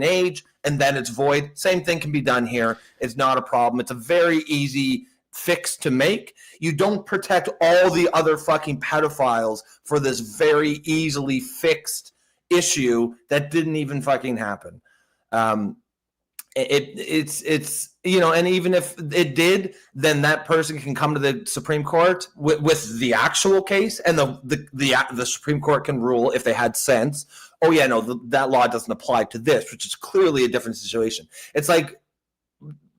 age, and then it's void. Same thing can be done here. It's not a problem. It's a very easy fix to make. You don't protect all the other fucking pedophiles for this very easily fixed issue that didn't even fucking happen. It's and even if it did, then that person can come to the Supreme Court with the actual case, and the Supreme Court can rule if they had sense. Oh yeah, no, that law doesn't apply to this, which is clearly a different situation. It's like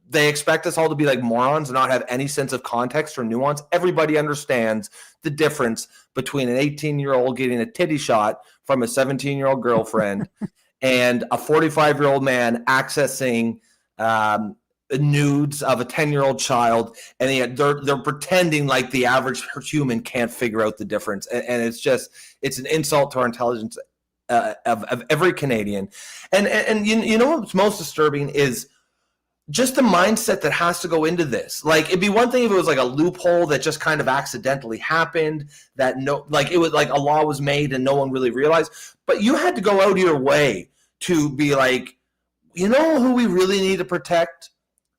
they expect us all to be like morons and not have any sense of context or nuance. Everybody understands the difference between an 18-year-old getting a titty shot from a 17-year-old girlfriend and a 45-year-old man accessing nudes of a 10-year-old child, and they're pretending like the average human can't figure out the difference. And it's an insult to our intelligence of every Canadian. And you know what's most disturbing is just the mindset that has to go into this. Like, it'd be one thing if it was like a loophole that just kind of accidentally happened, that it was like a law was made and no one really realized, but you had to go out of your way to be like, you know who we really need to protect?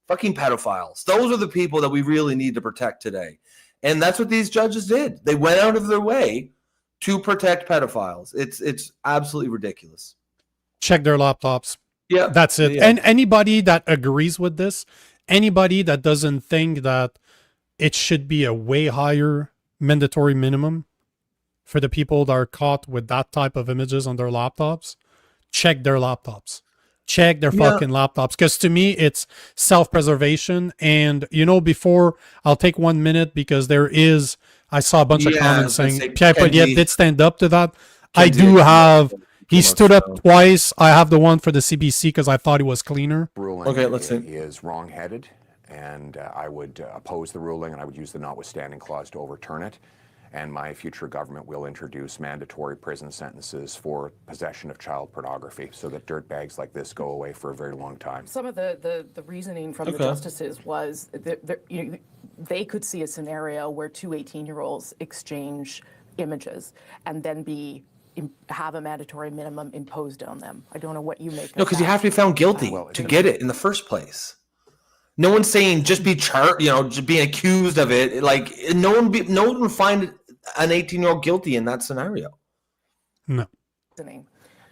Fucking pedophiles. Those are the people that we really need to protect today. And that's what these judges did. They went out of their way to protect pedophiles. It's absolutely ridiculous. Check their laptops. Yeah, that's it. Yeah. And anybody that agrees with this, anybody that doesn't think that it should be a way higher mandatory minimum for the people that are caught with that type of images on their laptops, check their laptops. Check their fucking laptops. Because to me, it's self-preservation. And, before, I'll take 1 minute because I saw a bunch of comments saying Pierre Poilievre did stand up to that. I do have... He stood up twice. I have the one for the CBC because I thought it was cleaner. Ruling is wrong-headed, and I would oppose the ruling, and I would use the notwithstanding clause to overturn it. And my future government will introduce mandatory prison sentences for possession of child pornography so that dirtbags like this go away for a very long time. Some of the reasoning from the justices was that they could see a scenario where two 18-year-olds exchange images and then have a mandatory minimum imposed on them. I don't know what you make of that. No, because you have to be found guilty to get it in the first place. No one's saying just be just being accused of it. Like no one would find an 18-year-old guilty in that scenario. No.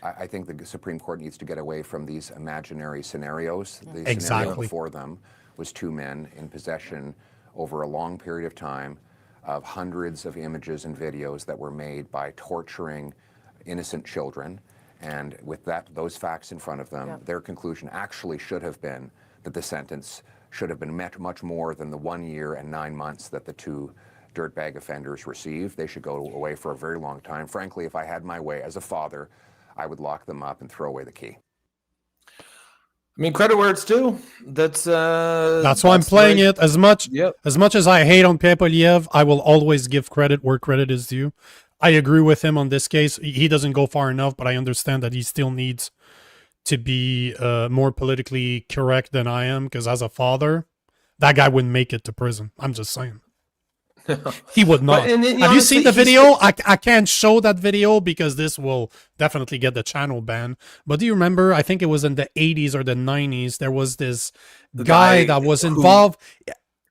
I think the Supreme Court needs to get away from these imaginary scenarios. The Exactly. scenario before them was two men in possession over a long period of time of hundreds of images and videos that were made by torturing innocent children. And with those facts in front of them, their conclusion actually should have been that the sentence should have been much more than the 1 year and 9 months that the two dirtbag offenders received. They should go away for a very long time. Frankly, if I had my way as a father, I would lock them up and throw away the key. I mean, credit where it's due. That's why I'm playing it. As much as I hate on Poilievre, I will always give credit where credit is due. I agree with him on this case. He doesn't go far enough, but I understand that he still needs to be more politically correct than I am, because as a father, that guy wouldn't make it to prison. I'm just saying. He would not. Have you seen the video? I can't show that video because this will definitely get the channel banned. But do you remember, I think it was in the 80s or the 90s, there was this guy that was involved.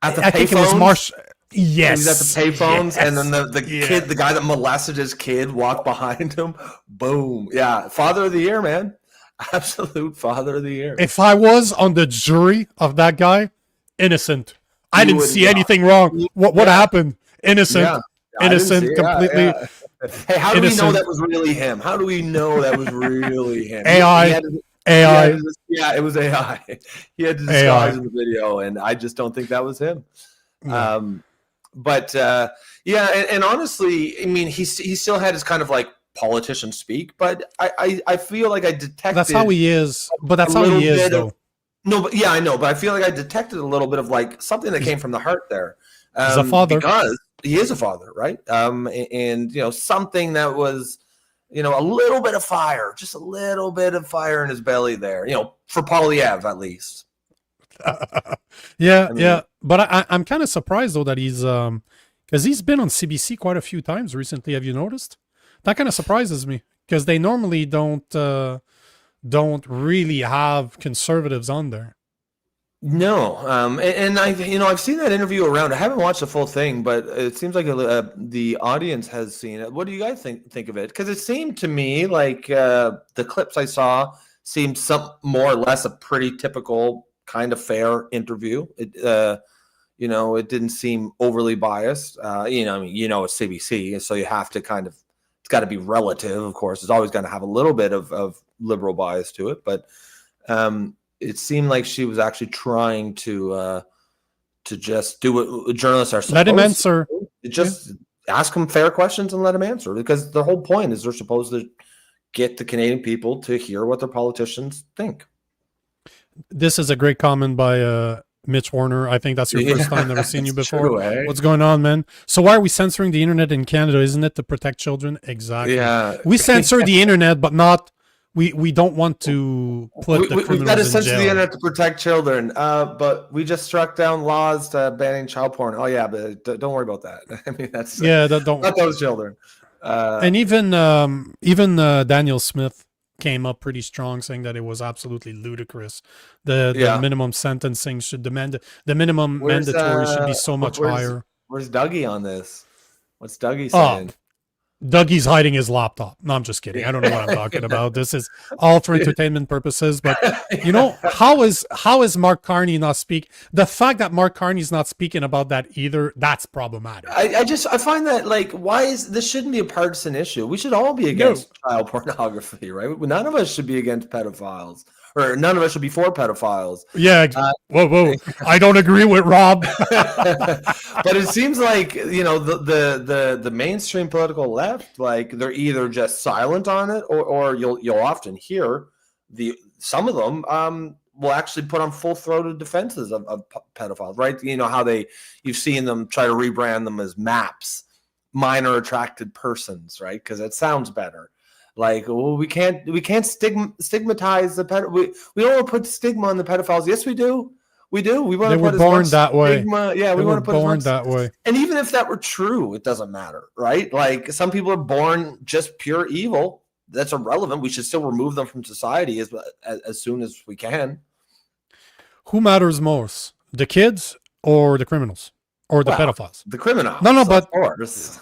At the I think it was Marsh. Yes. He was at the payphones, and then the kid, the guy that molested his kid, walked behind him. Boom. Yeah. Father of the year, man. Absolute father of the year. If I was on the jury of that guy, innocent. I didn't see anything wrong. What happened? Innocent. Innocent, completely. Hey, how do we know that was really him? How do we know that was really him? AI. Yeah, it was AI. He had to disguise in the video, and I just don't think that was him. No. And honestly, I mean, he still had his kind of like politician speak, but I feel like I detected. That's how he is. But that's how he is, though. No, but yeah, I know. But I feel like I detected a little bit of like something that came from the heart there. He's a father. Because he is a father, right? And something that was, a little bit of fire, just a little bit of fire in his belly there, for Poilievre at least. Yeah. But I'm kind of surprised though that he's because he's been on CBC quite a few times recently. Have you noticed? That kind of surprises me because they normally don't really have conservatives on there. No, and I've seen that interview around. I haven't watched the full thing, but it seems like the audience has seen it. What do you guys think of it? Because it seemed to me like the clips I saw seemed some more or less a pretty typical kind of fair interview. It it didn't seem overly biased. It's CBC, so you have to it's got to be relative. Of course, it's always going to have a little bit of liberal bias to it, but it seemed like she was actually trying to just do what journalists are supposed let him answer. Just ask him fair questions and let him answer, because the whole point is they're supposed to get the Canadian people to hear what their politicians think. This is a great comment by Mitch Warner. I think that's your first time, never seen you before. True, eh? What's going on, man? So why are we censoring the internet in Canada? Isn't it to protect children? Exactly. Yeah. We censor the internet, but not. We don't want to put the criminals we've got to in censor jail. the internet to protect children, but we just struck down laws banning child porn. Oh yeah, but don't worry about that. I mean, that's don't not those children. And even Daniel Smith came up pretty strong, saying that it was absolutely ludicrous. The minimum sentencing should demand the minimum mandatory should be so much higher. Where's Dougie on this? What's Dougie saying? Dougie's hiding his laptop. No, I'm just kidding. I don't know what I'm talking about. This is all for entertainment purposes. But how is Mark Carney not speak? The fact that Mark Carney's not speaking about that either, that's problematic. I find that why is this shouldn't be a partisan issue? We should all be against child pornography, right? None of us should be against pedophiles. Or none of us should be for pedophiles. Yeah. Whoa. I don't agree with Rob. But it seems like, the mainstream political left, they're either just silent on it, or you'll often hear some of them will actually put on full-throated defenses of pedophiles, right? How you've seen them try to rebrand them as MAPs, minor attracted persons, right? Because it sounds better. We can't stigmatize the we don't want to put stigma on the pedophiles. Yes, we do. We do. We want they to were put born that way. Stigma. Yeah, we want to put born that way. And even if that were true, it doesn't matter, right? Some people are born just pure evil. That's irrelevant. We should still remove them from society as soon as we can. Who matters most, the kids or the criminals or the pedophiles? The criminals. No, but of course.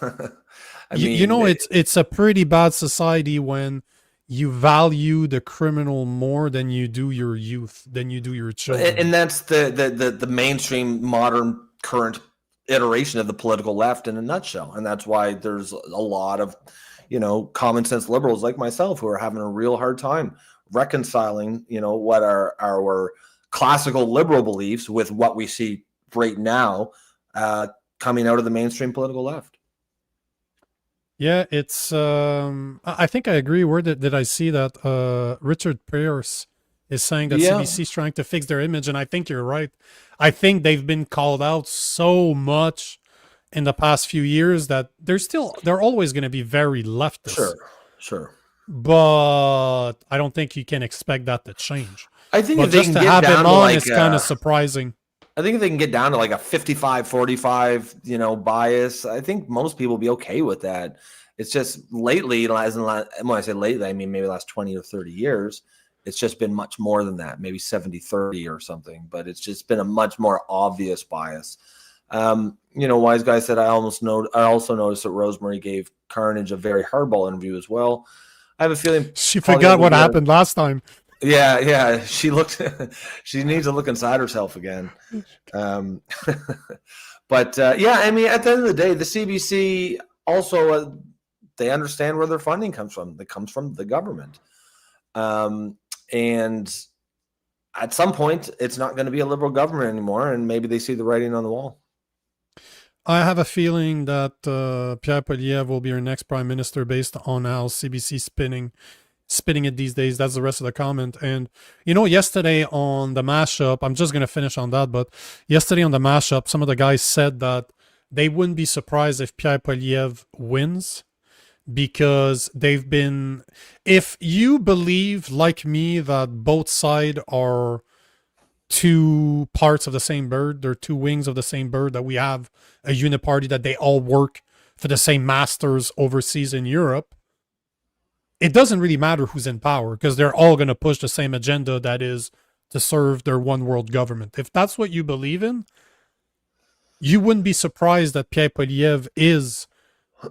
I mean, it's a pretty bad society when you value the criminal more than you do your youth, than you do your children. And that's the mainstream modern current iteration of the political left in a nutshell. And that's why there's a lot of, common sense liberals like myself who are having a real hard time reconciling, what are our classical liberal beliefs with what we see right now coming out of the mainstream political left. Yeah, it's. I think I agree. Where did I see that? Richard Pierce is saying that CBC is trying to fix their image, and I think you're right. I think they've been called out so much in the past few years that they're always going to be very leftist. Sure. But I don't think you can expect that to change. I think but if they just can to get have down him to on like, is kind of surprising. I think if they can get down to like a 55-45, bias, I think most people will be okay with that. It's just lately, when I say lately, I mean maybe the last 20 or 30 years, it's just been much more than that, maybe 70-30 or something, but it's just been a much more obvious bias. Wise Guy said, I also noticed that Rosemary gave Carnage a very hardball interview as well. I have a feeling she forgot what happened last time. Yeah. She needs to look inside herself again. But I mean, at the end of the day, the CBC also, they understand where their funding comes from. It comes from the government. And at some point, it's not going to be a liberal government anymore. And maybe they see the writing on the wall. I have a feeling that Pierre Poilievre will be our next prime minister based on how CBC spinning it these days. That's the rest of the comment. And, yesterday on the mashup, I'm just going to finish on that, but yesterday on the mashup, some of the guys said that they wouldn't be surprised if Pierre Poilievre wins because if you believe, like me, that both sides are two parts of the same bird, they're two wings of the same bird, that we have a uniparty, that they all work for the same masters overseas in Europe, it doesn't really matter who's in power because they're all going to push the same agenda, that is to serve their one world government. If that's what you believe in, you wouldn't be surprised that Pierre Poilievre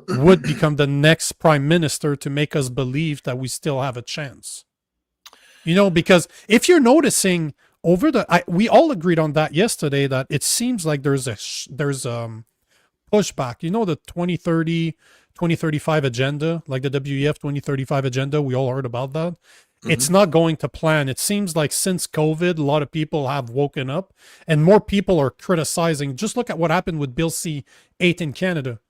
would become the next prime minister to make us believe that we still have a chance. Because if you're noticing we all agreed on that yesterday, that it seems like there's pushback. The 2030, 2035 agenda, like the WEF 2035 agenda, we all heard about that. Mm-hmm. It's not going to plan. It seems like since COVID, a lot of people have woken up and more people are criticizing. Just look at what happened with Bill C-8 in Canada,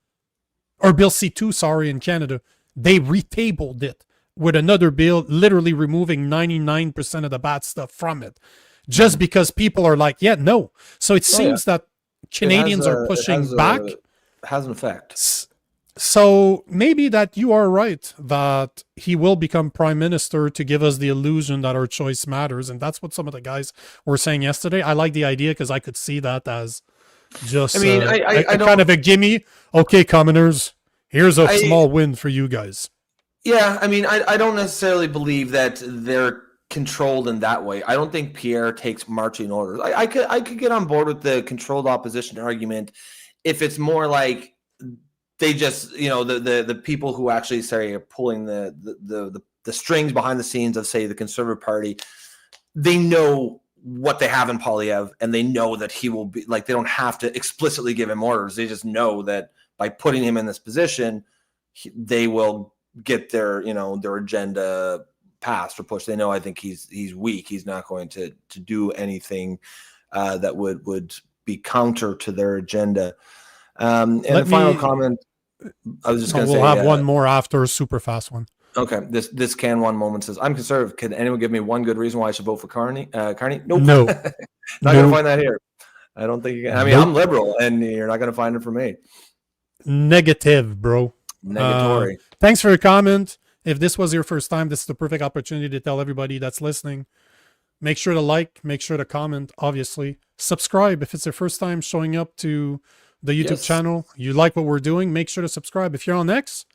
or Bill C-2, sorry, in Canada. They retabled it with another bill, literally removing 99% of the bad stuff from it. Just because people are like, no. So it seems that Canadians are pushing back. Has an effect. So maybe that you are right, that he will become prime minister to give us the illusion that our choice matters. And that's what some of the guys were saying yesterday. I like the idea because I could see that as just I kind of a gimme. Okay, commoners, here's a small win for you guys. Yeah, I mean, I don't necessarily believe that they're controlled in that way. I don't think Pierre takes marching orders. I could get on board with the controlled opposition argument if it's more like they just, the people who actually say are pulling the strings behind the scenes of, say, the Conservative Party, they know what they have in Poilievre, and they know that he will be, like, they don't have to explicitly give him orders. They just know that by putting him in this position, they will get their agenda passed or pushed. They know, I think he's weak. He's not going to do anything that would be counter to their agenda. And the final comment, I was just going to say, we'll have one more after, a super fast one. Okay, this can one moment says, I'm conservative. Can anyone give me one good reason why I should vote for Carney? Nope. No. Not going to find that here. I don't think you can. I mean, I'm liberal, and you're not going to find it for me. Negative, bro. Negatory. Thanks for your comment. If this was your first time, this is the perfect opportunity to tell everybody that's listening. Make sure to like, make sure to comment, obviously. Subscribe if it's your first time showing up to the YouTube channel. You like what we're doing, make sure to subscribe. If you're on X,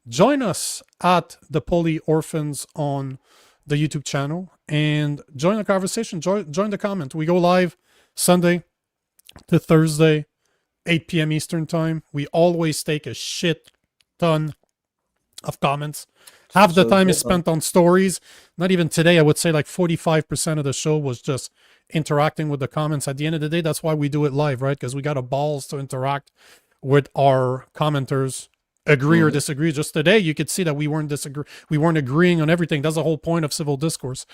join us at the Political Orphans on the YouTube channel and join the conversation. Join the comment. We go live Sunday to Thursday, 8 p.m. Eastern time. We always take a shit ton of comments. Half the time is spent on stories. Not even today. I would say like 45% of the show was just interacting with the comments. At the end of the day, that's why we do it live, right? Because we got a balls to interact with our commenters, agree or disagree. Just today, you could see that we weren't agreeing on everything. That's the whole point of civil discourse.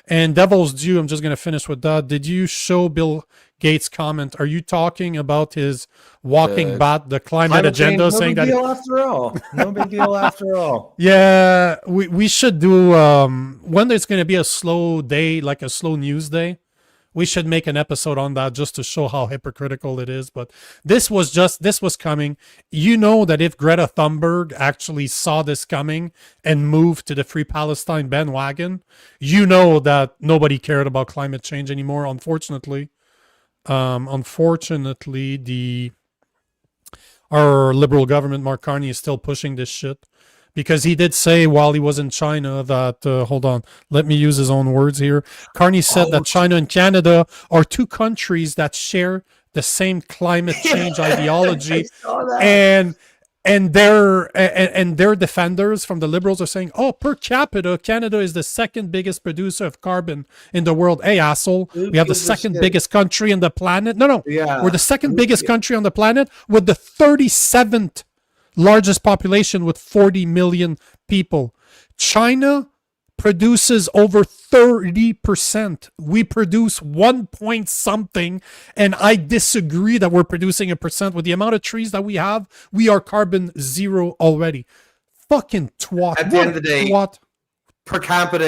And Devil's Due, I'm just going to finish with that. Did you show Bill Gates' comment? Are you talking about his walking bat, the climate agenda, change, saying that? No big deal after all. No big deal after all. Yeah, we should do, when there's going to be a slow day, like a slow news day, we should make an episode on that just to show how hypocritical it is. But this was coming. You know that if Greta Thunberg actually saw this coming and moved to the Free Palestine bandwagon, you know that nobody cared about climate change anymore. Unfortunately, our liberal government, Mark Carney, is still pushing this shit. Because he did say while he was in China that, hold on, let me use his own words here. Carney said that China and Canada are two countries that share the same climate change ideology. And their defenders from the liberals are saying, oh, per capita, Canada is the second biggest producer of carbon in the world. Hey, asshole, we have the second biggest country on the planet. No, we're the second biggest country on the planet with the 37th largest population with 40 million people. China produces over 30%. We produce 1 point something, and I disagree that we're producing 1%. With the amount of trees that we have, we are carbon zero already. Fucking twat. At the end of the day, twat. Per capita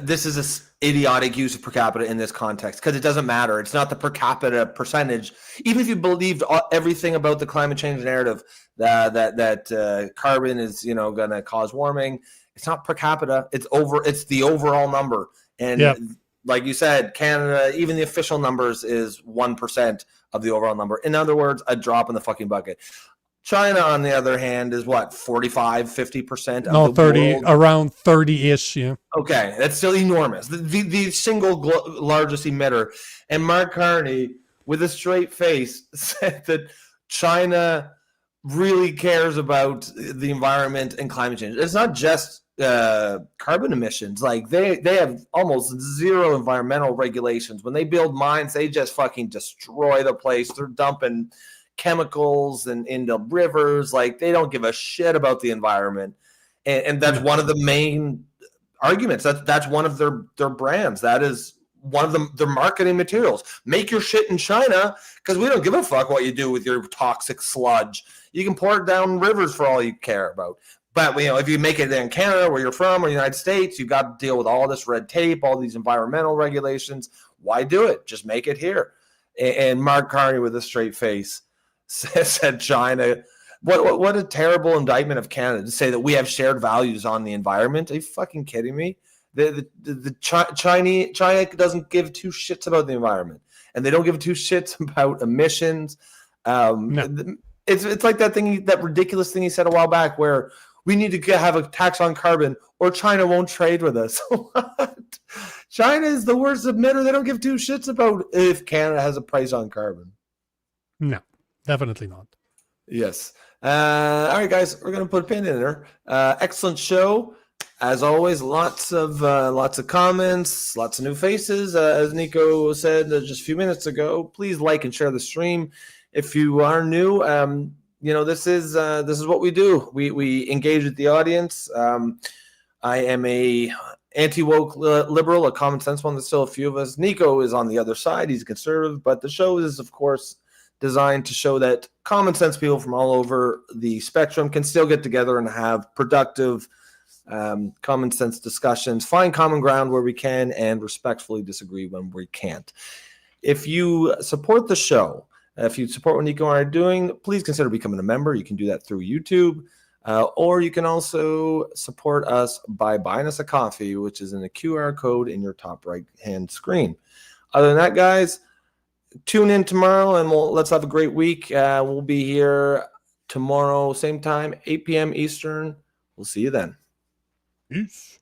this is a idiotic use of per capita in this context because it doesn't matter. It's not the per capita percentage. Even if you believed everything about the climate change narrative that carbon is going to cause warming, it's not per capita. It's the overall number. And like you said, Canada, even the official numbers is 1% of the overall number. In other words, a drop in the fucking bucket. China, on the other hand, is what, 45, 50% of the 30, world? around 30-ish, yeah. Okay, that's still enormous. The single largest emitter. And Mark Carney, with a straight face, said that China really cares about the environment and climate change. It's not just carbon emissions. Like they have almost zero environmental regulations. When they build mines, they just fucking destroy the place. They're dumping chemicals and into rivers. Like they don't give a shit about the environment. And that's one of the main arguments. That's one of their brands. That is one of their marketing materials. Make your shit in China because we don't give a fuck what you do with your toxic sludge. You can pour it down rivers for all you care about. But if you make it in Canada, where you're from, or the United States, you've got to deal with all this red tape, all these environmental regulations. Why do it? Just make it here. And Mark Carney, with a straight face, said China. What a terrible indictment of Canada to say that we have shared values on the environment. Are you fucking kidding me? China doesn't give two shits about the environment, and they don't give two shits about emissions. No. It's like that ridiculous thing he said a while back, where we need to have a tax on carbon, or China won't trade with us. What? China is the worst emitter. They don't give two shits about if Canada has a price on carbon. No, definitely not. Yes. All right, guys, we're gonna put a pin in there. Excellent show. As always, lots of comments, lots of new faces. As Nico said just a few minutes ago, please like and share the stream. If you are new, this is what we do. We engage with the audience. I am a anti-woke liberal, a common sense one. There's still a few of us. Nico is on the other side. He's a conservative, but the show is, of course, designed to show that common sense people from all over the spectrum can still get together and have productive common sense discussions, find common ground where we can, and respectfully disagree when we can't. If you support the show, if you support what Nico and I are doing, please consider becoming a member. You can do that through YouTube, or you can also support us by buying us a coffee, which is in the QR code in your top right-hand screen. Other than that, guys, tune in tomorrow, and let's have a great week. We'll be here tomorrow, same time, 8 p.m. Eastern. We'll see you then. Peace.